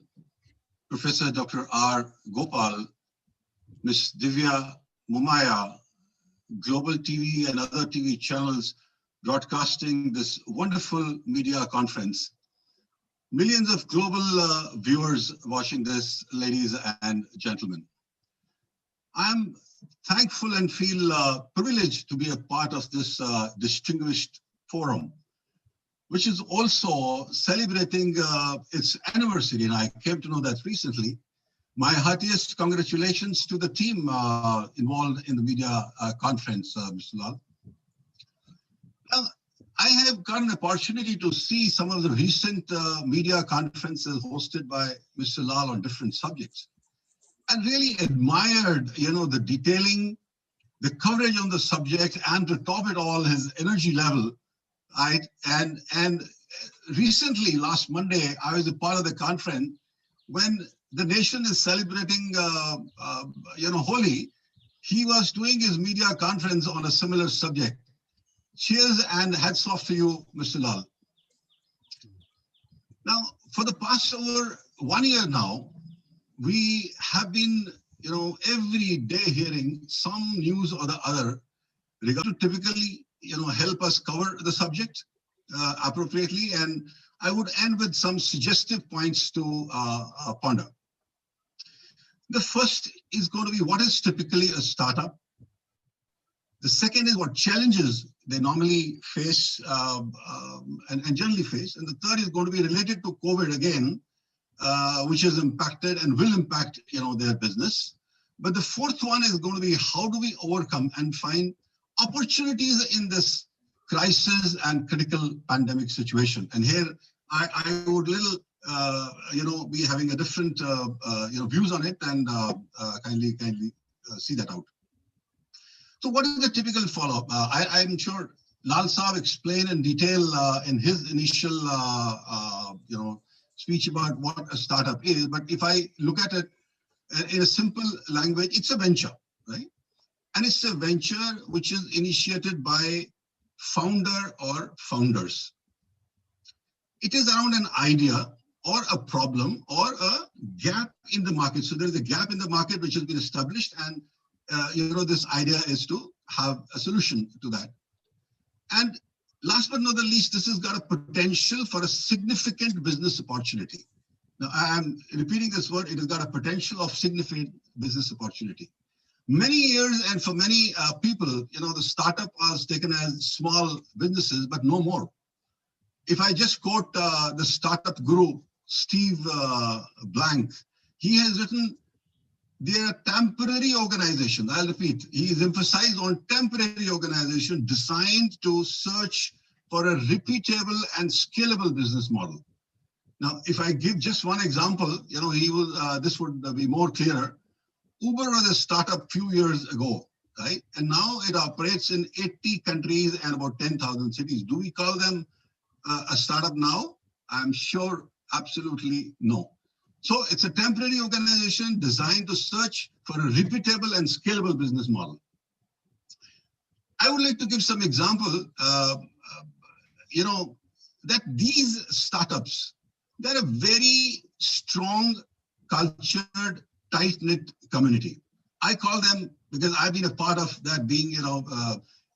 Professor Dr. R. Gopal, Ms. Divya Mumbai, Global TV and other TV channels broadcasting this wonderful media conference. Millions of global viewers watching this, ladies and gentlemen. I'm thankful and feel privileged to be a part of this distinguished forum, which is also celebrating its anniversary, and I came to know that recently. My heartiest congratulations to the team involved in the media conference, Mr. Lal. Now, I have got an opportunity to see some of the recent media conferences hosted by Mr. Lal on different subjects, and really admired, the detailing, the coverage on the subject, and to top it all, his energy level. Right? And recently, last Monday, I was a part of the conference when the nation is celebrating, Holi. He was doing his media conference on a similar subject. Cheers and hats off to you, Mr. Lal. Now, for the past over 1 year now, we have been, every day hearing some news or the other regarding to typically, help us cover the subject appropriately. And I would end with some suggestive points to ponder. The first is going to be what is typically a startup. The second is what challenges they normally face and generally face. And the third is going to be related to COVID again, which has impacted and will impact, their business. But the fourth one is going to be how do we overcome and find opportunities in this crisis and critical pandemic situation. And here I would be having a different, views on it, and kindly see that out. So what is the typical follow-up? I'm sure Lal Saab explained in detail in his initial, speech about what a startup is. But if I look at it in a simple language, it's a venture, right? And it's a venture which is initiated by founder or founders. It is around an idea or a problem or a gap in the market. So there's a gap in the market which has been established, and this idea is to have a solution to that. And last but not the least, this has got a potential for a significant business opportunity. Now, I am repeating this word, it has got a potential of significant business opportunity. Many years, and for many people, the startup was taken as small businesses, but no more. If I just quote the startup guru, Steve Blank, he has written, they are temporary organizations. I'll repeat, he is emphasized on temporary organization designed to search for a repeatable and scalable business model. Now, if I give just one example, this would be more clearer. Uber was a startup few years ago, right? And now it operates in 80 countries and about 10,000 cities. Do we call them a startup now? I'm sure absolutely no. So it's a temporary organization designed to search for a repeatable and scalable business model. I would like to give some example, that these startups, they're a very strong, cultured, tight-knit community. I call them, because I've been a part of that, being,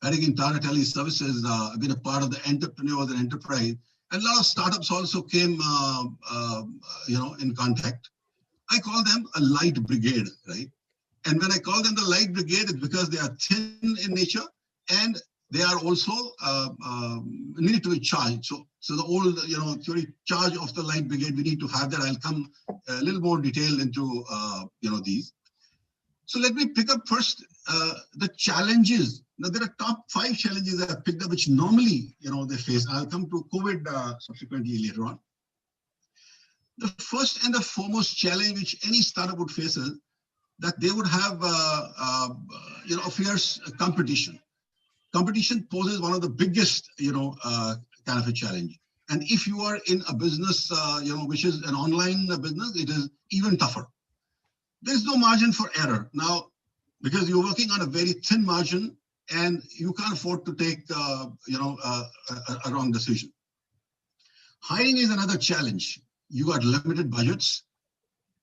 heading in Tata Tele Services, I've been a part of the entrepreneurs and enterprise. And a lot of startups also came, in contact. I call them a light brigade, right? And when I call them the light brigade, it's because they are thin in nature and they are also need to be charged. So the old, theory charge of the light brigade, we need to have that. I'll come a little more detail into, these. So let me pick up first the challenges. Now, there are top 5 challenges that I picked up, which normally, they face. I'll come to COVID subsequently later on. The first and the foremost challenge which any startup would face is that they would have, a fierce competition. Competition poses one of the biggest, kind of a challenge. And if you are in a business, which is an online business, it is even tougher. There's no margin for error. Now, because you're working on a very thin margin and you can't afford to take, a wrong decision. Hiring is another challenge. You got limited budgets.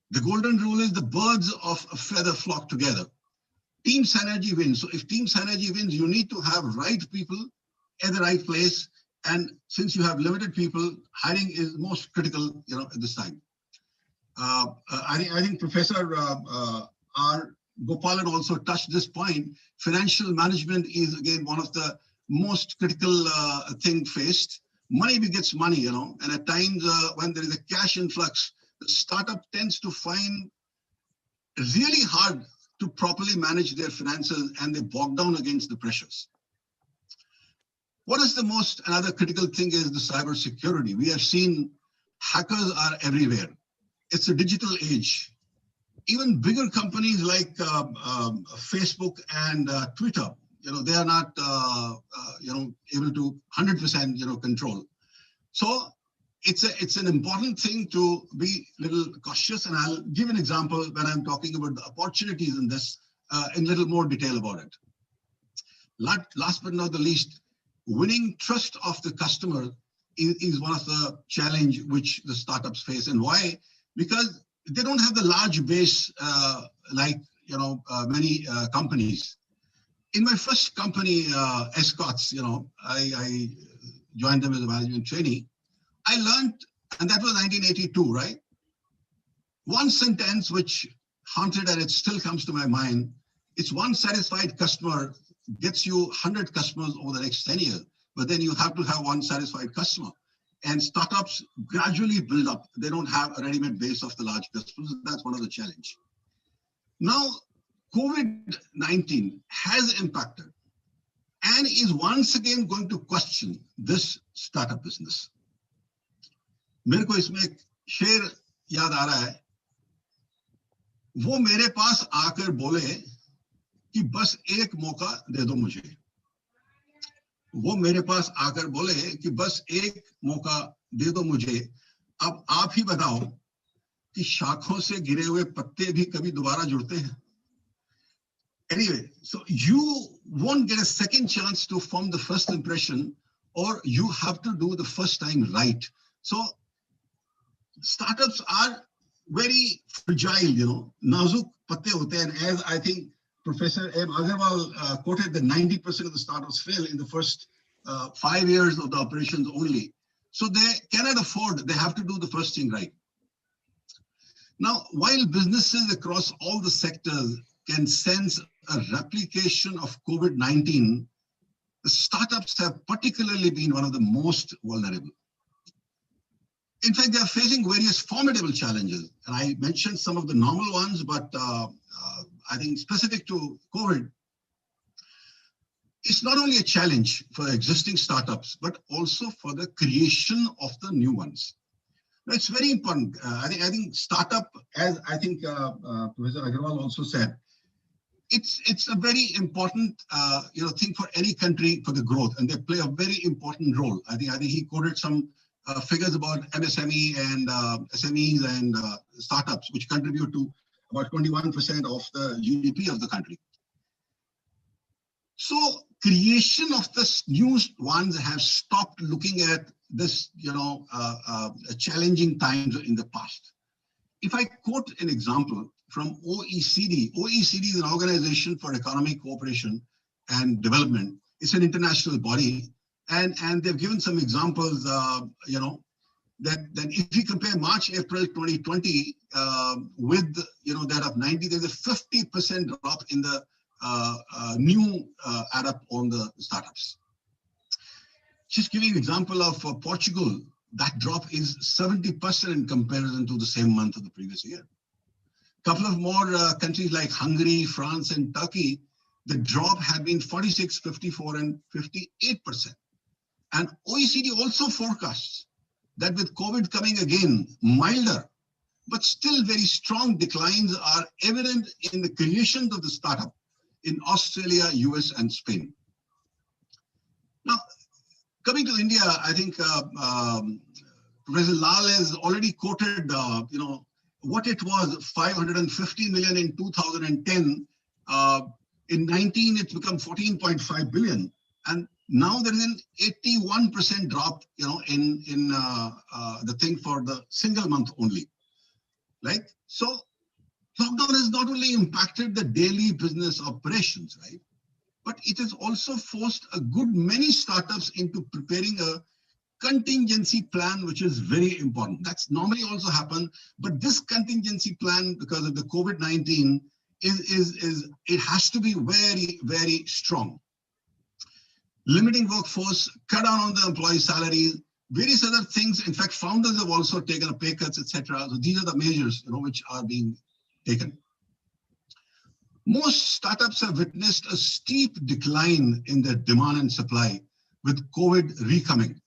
The golden rule is the birds of a feather flock together. team synergy wins. So if team synergy wins, you need to have right people at the right place. And since you have limited people, hiring is most critical, at this time. I think Professor R. Gopalan also touched this point. Financial management is again one of the most critical thing faced. Money begets money, and at times when there is a cash influx, the startup tends to find really hard to properly manage their finances, and they bog down against the pressures. What is another critical thing is the cyber security. We have seen hackers are everywhere. It's a digital age. Even bigger companies like Facebook and Twitter, they are not, able to 100%, control. So it's an important thing to be a little cautious. And I'll give an example when I'm talking about the opportunities in this in little more detail about it. Last but not the least, winning trust of the customer is one of the challenge which the startups face. And why? Because they don't have the large base like many companies. In my first company, Escorts, I joined them as a management trainee. I learned, and that was 1982, right? One sentence which haunted, and it still comes to my mind. It's one satisfied customer gets you 100 customers over the next 10 years, but then you have to have one satisfied customer. And startups gradually build up. They don't have a ready-made base of the large customers. That's one of the challenge. Now, COVID-19 has impacted and is once again going to question this startup business. मेरे को इसमें एक शेर याद आ रहा है. वो मेरे पास आकर बोले कि बस एक मौका दे दो मुझे. वो मेरे पास आकर बोले कि बस एक मौका दे दो मुझे. अब आप ही बताओ कि शाखों से गिरे हुए पत्ते भी कभी दोबारा जुड़ते हैं. Anyway, so you won't get a second chance to form the first impression, or you have to do the first time right. So startups are very fragile, nazuk patte hote hain. And as I think Professor M. Agarwal quoted that 90% of the startups fail in the first 5 years of the operations only. So they cannot afford, they have to do the first thing right. Now, while businesses across all the sectors can sense a replication of COVID-19, the startups have particularly been one of the most vulnerable. In fact, they are facing various formidable challenges. And I mentioned some of the normal ones, but I think specific to COVID, it's not only a challenge for existing startups, but also for the creation of the new ones. Now, it's very important. I think startup, as I think Professor Agarwal also said, it's a very important thing for any country for the growth, and they play a very important role. I think he quoted some figures about MSME and SMEs and startups, which contribute to about 21% of the GDP of the country. So creation of the new ones have stopped looking at this, challenging times in the past. If I quote an example from OECD, OECD is an organization for economic cooperation and development. It's an international body. And they've given some examples, that if you compare March, April 2020 with, that of 90, there's a 50% drop in the new add-up on the startups. Just giving an example of Portugal, that drop is 70% in comparison to the same month of the previous year. Couple of more countries like Hungary, France, and Turkey, the drop had been 46, 54, and 58%. And OECD also forecasts that with COVID coming again, milder, but still very strong declines are evident in the creation of the startup in Australia, US, and Spain. Now, coming to India, I think Professor Lal has already quoted, what it was, 550 million in 2010. In 19, it's become 14.5 billion. And now there is an 81% drop, in the thing for the single month only. Right? So Lockdown has not only impacted the daily business operations, right? But it has also forced a good many startups into preparing a contingency plan, which is very important. That's normally also happen, but this contingency plan, because of the COVID-19, it has to be very, very strong. Limiting workforce, cut down on the employee salaries, various other things. In fact, founders have also taken a pay cuts, etc. So these are the measures, which are being taken. Most startups have witnessed a steep decline in their demand and supply with COVID recoming.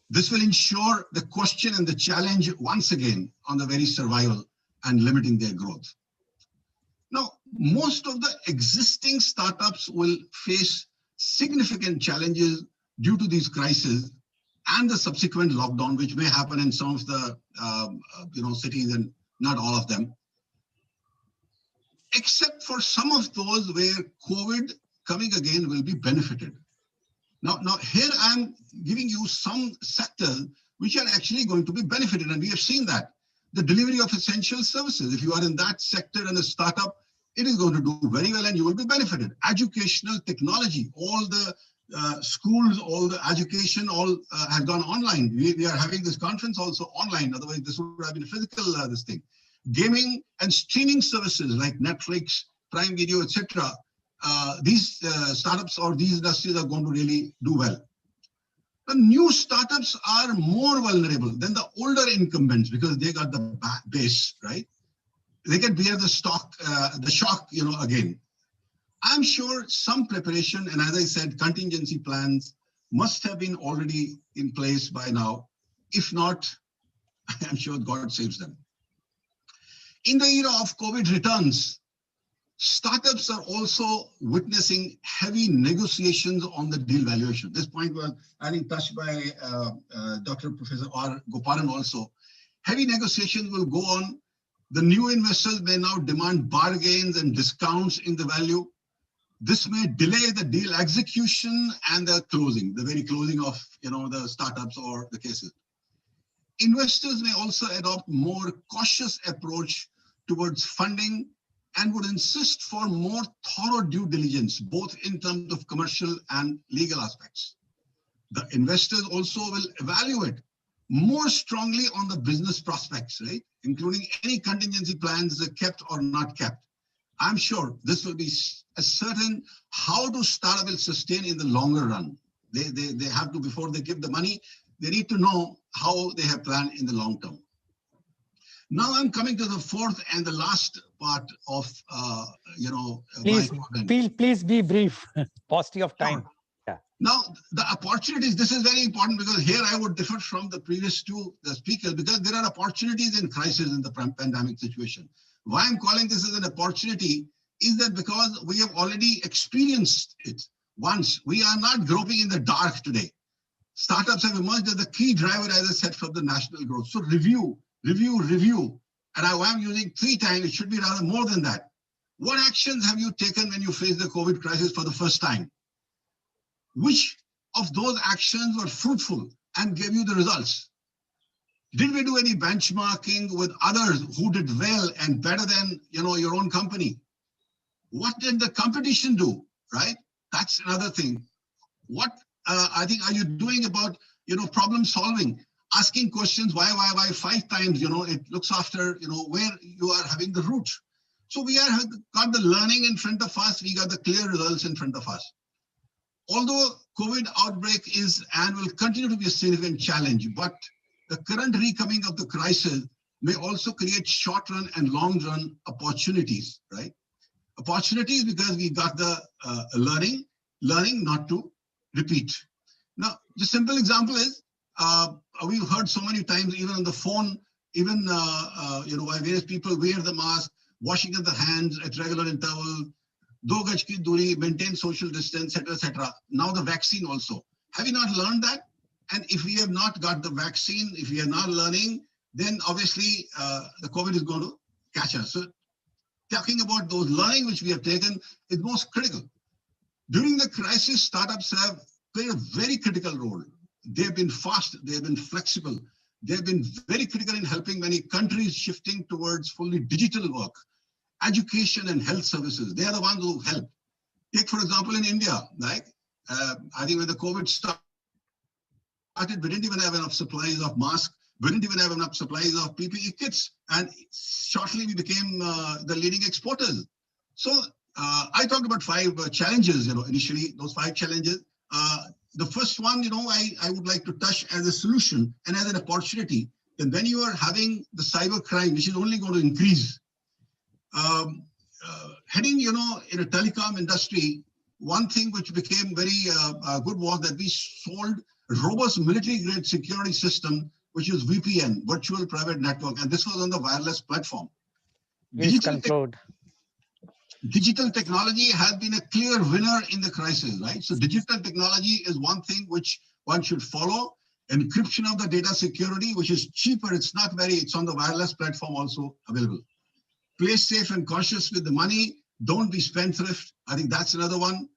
This will ensure the question and the challenge once again on the very survival and limiting their growth. Now, most of the existing startups will face significant challenges due to these crises and the subsequent lockdown, which may happen in some of the cities and not all of them, except for some of those where COVID coming again will be benefited. Now here I'm giving you some sectors which are actually going to be benefited, and we have seen that. The delivery of essential services, if you are in that sector and a startup, it is going to do very well and you will be benefited. Educational technology, all the schools, all the education, all have gone online. We are having this conference also online, otherwise this would have been a physical this thing. Gaming and streaming services like Netflix, Prime Video, etc. These startups or these industries are going to really do well. The new startups are more vulnerable than the older incumbents because they got the base, right? They can bear the shock, again. I'm sure some preparation, and as I said, contingency plans must have been already in place by now. If not, I'm sure God saves them. In the era of COVID returns, startups are also witnessing heavy negotiations on the deal valuation. This point was, I think, touched by Dr. Professor R. Gopalan also. Heavy negotiations will go on. The new investors may now demand bargains and discounts in the value. This may delay the deal execution and the closing, the very closing of the startups or the cases. Investors may also adopt more cautious approach towards funding and would insist for more thorough due diligence, both in terms of commercial and legal aspects. The investors also will evaluate more strongly on the business prospects, right? Including any contingency plans kept or not kept. I'm sure this will be a certain how to startup will sustain in the longer run. They have to, before they give the money, they need to know how they have planned in the long term. Now I'm coming to the fourth and the last part of, Please be brief, paucity of time. Sure. Yeah. Now, the opportunities, this is very important because here I would differ from the previous two speakers because there are opportunities in crisis in the pandemic situation. Why I'm calling this as an opportunity is that because we have already experienced it once. We are not groping in the dark today. Startups have emerged as the key driver, as I said, from the national growth. So review. And I'm using 3 times, it should be rather more than that. What actions have you taken when you faced the COVID crisis for the first time? Which of those actions were fruitful and gave you the results? Did we do any benchmarking with others who did well and better than your own company? What did the competition do, right? That's another thing. What I think are you doing about problem solving? Asking questions, why 5 times, it looks after, where you are having the root. So we got the learning in front of us, we got the clear results in front of us. Although COVID outbreak is and will continue to be a significant challenge, but the current recoming of the crisis may also create short-run and long-run opportunities, right? Opportunities because we got the learning not to repeat. Now, the simple example is, we've heard so many times, even on the phone, even by various people wear the mask, washing of the hands at regular interval, 2 gaj ki duri, maintain social distance, etc. Now the vaccine also. Have you not learned that? And if we have not got the vaccine, if we are not learning, then obviously the COVID is going to catch us. So talking about those learning which we have taken is most critical. During the crisis, startups have played a very critical role. They have been fast, they have been flexible, they have been very critical in helping many countries shifting towards fully digital work. education and health services. They are the ones who help. Take, for example, in India, like, I think when the COVID started, we didn't even have enough supplies of masks. We didn't even have enough supplies of PPE kits. And shortly we became the leading exporters. So I talked about 5 challenges, initially, those 5 challenges. The first one, I would like to touch as a solution and as an opportunity. Then when you are having the cyber crime, which is only going to increase, heading, in a telecom industry, one thing which became very good was that we sold robust military-grade security system, which is VPN, Virtual Private Network, and this was on the wireless platform. Digital technology has been a clear winner in the crisis, right? So digital technology is one thing which one should follow. Encryption of the data security, which is cheaper. It's on the wireless platform also available. Play safe and cautious with the money. Don't be spendthrift. I think that's another one.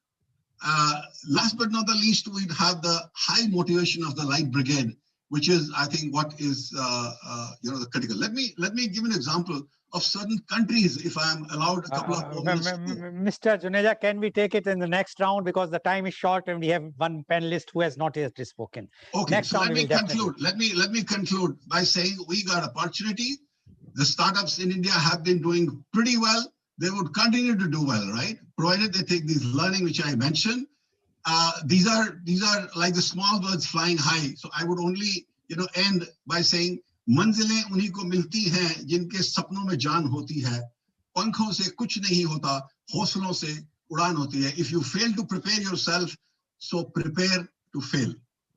Last but not the least, we'd have the high motivation of the Light Brigade, which is, I think, what is, the critical. Let me give an example of certain countries, if I'm allowed a couple of moments. Mr. Juneja, can we take it in the next round, because the time is short and we have one panelist who has not yet spoken. Okay, next so round let me conclude. Let me conclude by saying we got opportunity. The startups in India have been doing pretty well. They would continue to do well, right? Provided they take these learning, which I mentioned. These are like the small birds flying high. So I would only, end by saying, मंजिलें उन्हीं को मिलती हैं जिनके सपनों में जान होती है, पंखों से कुछ नहीं होता, हौसलों से उड़ान होती है. If you fail to prepare yourself, so prepare to fail.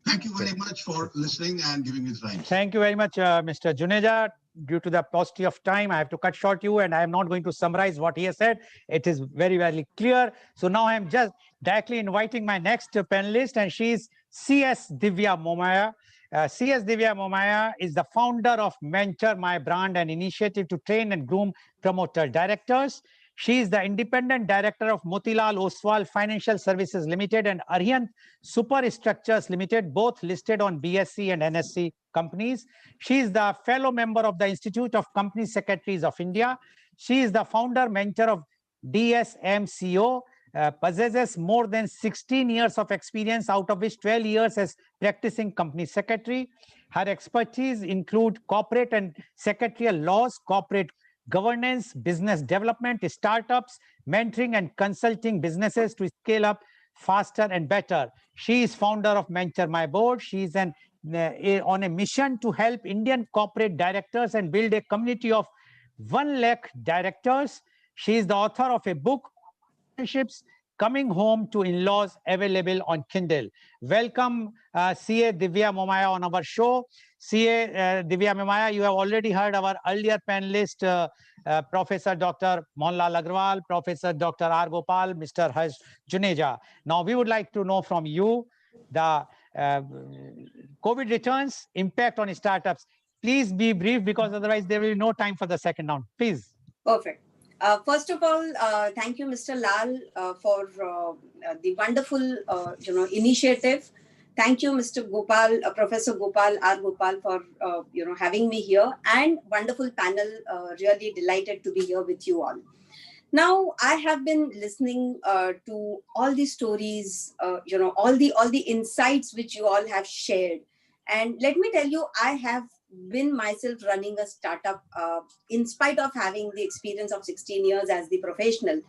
Thank you very much for listening and giving me time. Thank you very much, Mr. Juneja. Due to the paucity of time, I have to cut short you, and I am not going to summarize what he has said. It is very, very clear. So now I am just directly inviting my next panelist, and she is CS Divya Momaya. CS Divya Momaya is the founder of Mentor My Brand, an initiative to train and groom promoter directors. She is the independent director of Motilal Oswal Financial Services Limited and Arihant Superstructures Limited, both listed on BSE and NSE companies. She is the fellow member of the Institute of Company Secretaries of India. She is the founder mentor of DSMCO, possesses more than 16 years of experience, out of which 12 years as practicing company secretary. Her expertise include corporate and secretarial laws, corporate governance, business development, startups, mentoring and consulting businesses to scale up faster and better. She is founder of Mentor My Board. She is on a mission to help Indian corporate directors and build a community of 1 lakh directors. She is the author of a book, Coming Home to In-Laws, available on Kindle. Welcome, CA Divya Momaya on our show. CA Divya Momaya, you have already heard our earlier panelist, Professor Dr. Mohanlal Agrawal, Professor Dr. R. Gopal, Mr. Harsh Juneja. Now, we would like to know from you the COVID returns, impact on startups. Please be brief, because otherwise there will be no time for the second round. Please. Perfect. First of all, thank you, Mr. Lal, for the wonderful, initiative. Thank you, Mr. Gopal, Professor Gopal, R. Gopal, for having me here, and wonderful panel. Really delighted to be here with you all. Now, I have been listening to all the stories, all the insights which you all have shared, and let me tell you, I have been myself running a startup in spite of having the experience of 16 years as the professional.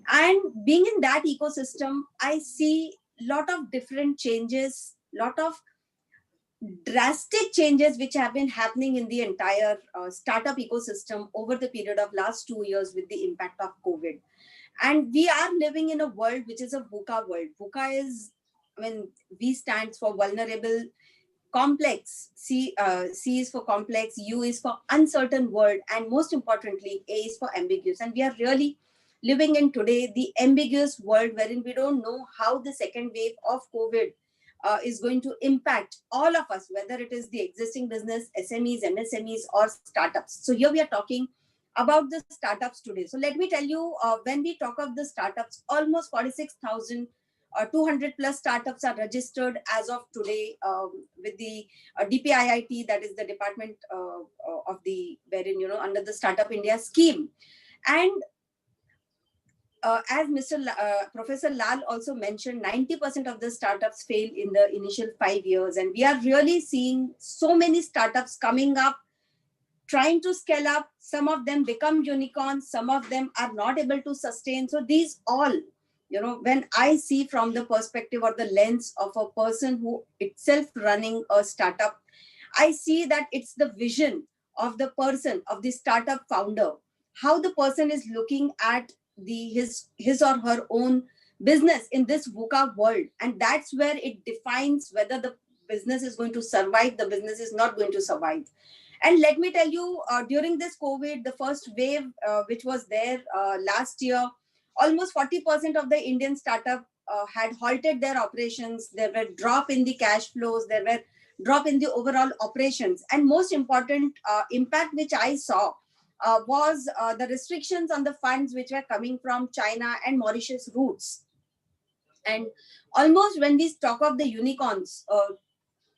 And being in that ecosystem, I see a lot of different changes, lot of drastic changes which have been happening in the entire startup ecosystem over the period of last 2 years with the impact of COVID. And we are living in a world which is a VUCA world. VUCA is, V stands for vulnerable, complex, C is for complex, U is for uncertain world, and most importantly, A is for ambiguous. And we are really living in today the ambiguous world, wherein we don't know how the second wave of COVID is going to impact all of us, whether it is the existing business, SMEs, MSMEs, or startups. So here we are talking about the startups today. So let me tell you, when we talk of the startups, almost 46,000 200 plus startups are registered as of today with the DPIIT, that is the department of the, wherein, under the Startup India scheme. And as Professor Lal also mentioned, 90% of the startups fail in the initial 5 years. And we are really seeing so many startups coming up, trying to scale up. Some of them become unicorns, some of them are not able to sustain. So these all, when I see from the perspective or the lens of a person who itself running a startup, I see that it's the vision of the person, of the startup founder, how the person is looking at his or her own business in this VUCA world. And that's where it defines whether the business is going to survive, the business is not going to survive. And let me tell you, during this COVID, the first wave, which was there last year, almost 40% of the Indian startup had halted their operations. There were drop in the cash flows. There were drop in the overall operations. And most important impact which I saw was the restrictions on the funds which were coming from China and Mauritius routes. And almost when we talk of the unicorns,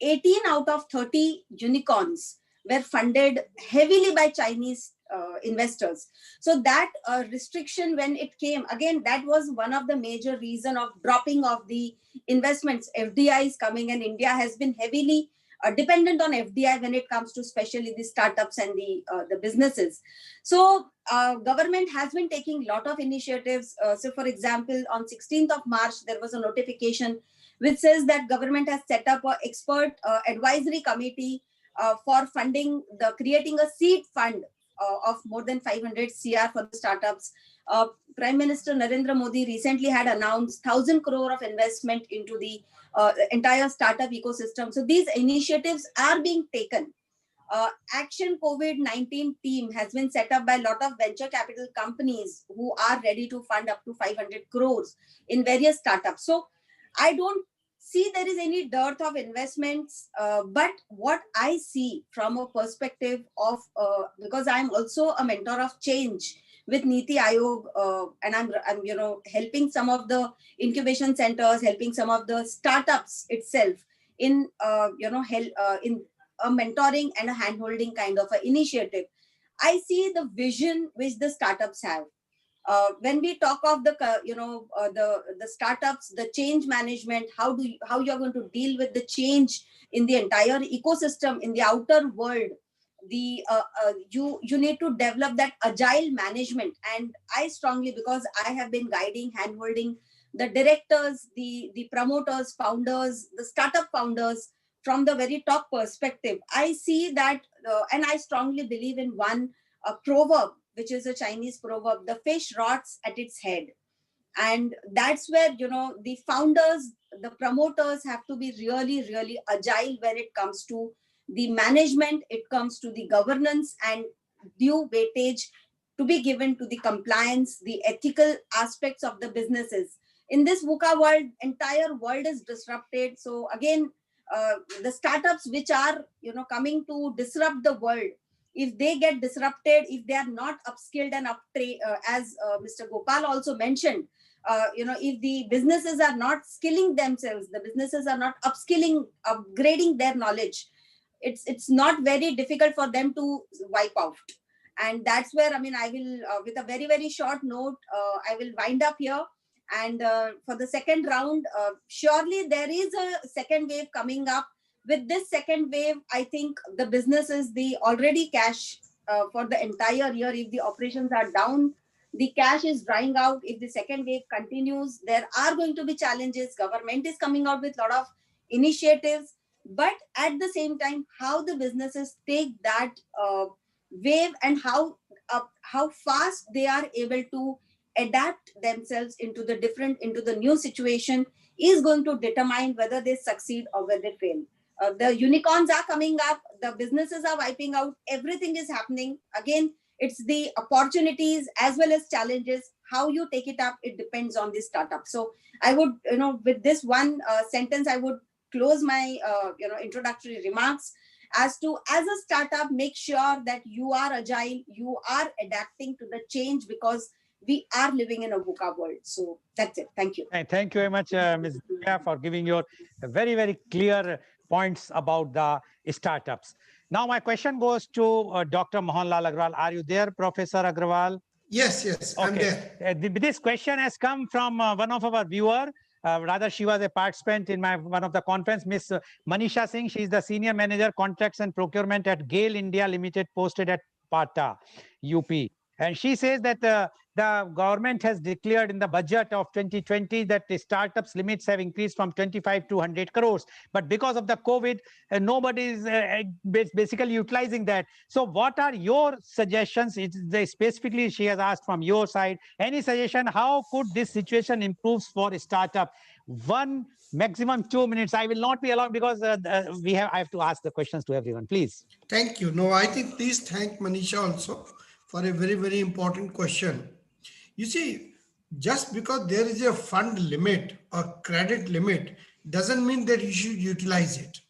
18 out of 30 unicorns were funded heavily by Chinese investors. So that restriction, when it came, again, that was one of the major reason of dropping of the investments. FDI is coming, and India has been heavily dependent on FDI when it comes to especially the startups and the businesses. So government has been taking a lot of initiatives. So for example, on 16th of March, there was a notification which says that government has set up an expert advisory committee for funding, creating a seed fund of more than 500 CR for the startups. Prime Minister Narendra Modi recently had announced 1,000 crore of investment into the entire startup ecosystem. So these initiatives are being taken. Action COVID-19 team has been set up by a lot of venture capital companies who are ready to fund up to 500 crores in various startups. So I don't see there is any dearth of investments, but what I see from a perspective of, because I'm also a mentor of change with Niti Aayog, and I'm helping some of the incubation centers, helping some of the startups itself in in a mentoring and a hand-holding kind of an initiative. I see the vision which the startups have. When we talk of the startups, the change management, how you're going to deal with the change in the entire ecosystem in the outer world, you need to develop that agile management. And I strongly, because I have been guiding, hand-holding the directors, the promoters, founders, the startup founders from the very top perspective, I see that, and I strongly believe in one proverb, which is a Chinese proverb: the fish rots at its head. And that's where, the founders, the promoters have to be really, really agile when it comes to the management, it comes to the governance, and due weightage to be given to the compliance, the ethical aspects of the businesses. In this VUCA world, entire world is disrupted. So again, the startups which are, coming to disrupt the world, if they get disrupted, if they are not upskilled and as Mr. Gopal also mentioned, if the businesses are not skilling themselves, the businesses are not upskilling, upgrading their knowledge, it's not very difficult for them to wipe out. And that's where, I will, with a very, very short note, I will wind up here. And for the second round, surely there is a second wave coming up. With this second wave, I think the businesses, the already cash for the entire year, if the operations are down, the cash is drying out. If the second wave continues, there are going to be challenges. Government is coming out with a lot of initiatives. But at the same time, how the businesses take that wave and how fast they are able to adapt themselves into the new situation is going to determine whether they succeed or whether they fail. The unicorns are coming up, the businesses are wiping out, everything is happening. Again, it's the opportunities as well as challenges. How you take it up, it depends on the startup. So I would, with this one sentence, I would close my, introductory remarks as a startup, make sure that you are agile, you are adapting to the change, because we are living in a VUCA world. So that's it. Thank you. Thank you very much, Ms. Divya, for giving your very, very clear points about the startups. Now, my question goes to Dr. Mohanlal Agrawal. Are you there, Professor Agrawal? Yes, I'm Okay. there. This question has come from one of our viewer. Rather, she was a participant in one of the conference, Miss Manisha Singh. She is the Senior Manager, Contracts and Procurement at Goel India Limited, posted at Pata, UP. And she says that the government has declared in the budget of 2020 that the startups limits have increased from 25 to 100 crores. But because of the COVID, nobody is basically utilizing that. So what are your suggestions? Specifically, she has asked from your side, any suggestion, how could this situation improve for a startup? One, maximum 2 minutes. I will not be allowed because I have to ask the questions to everyone, please. Thank you. No, I think please thank Manisha also for a very, very important question. You see, just because there is a fund limit or credit limit doesn't mean that you should utilize it.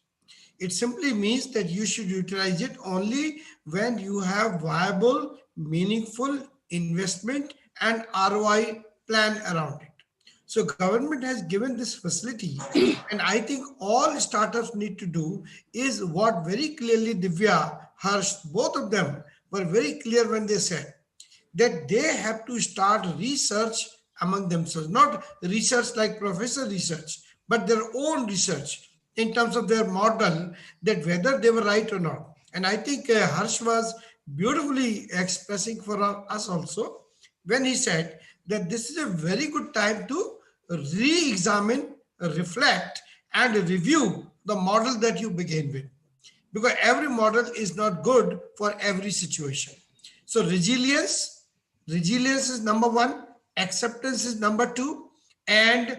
It simply means that you should utilize it only when you have viable, meaningful investment and ROI plan around it. So government has given this facility, and I think all startups need to do is what very clearly Divya, Harsh, both of them were very clear when they said that they have to start research among themselves, not research like professor research, but their own research in terms of their model, that whether they were right or not. And I think Harsh was beautifully expressing for us also when he said that this is a very good time to re-examine, reflect, and review the model that you begin with, because every model is not good for every situation. So resilience is number one, acceptance is number two, and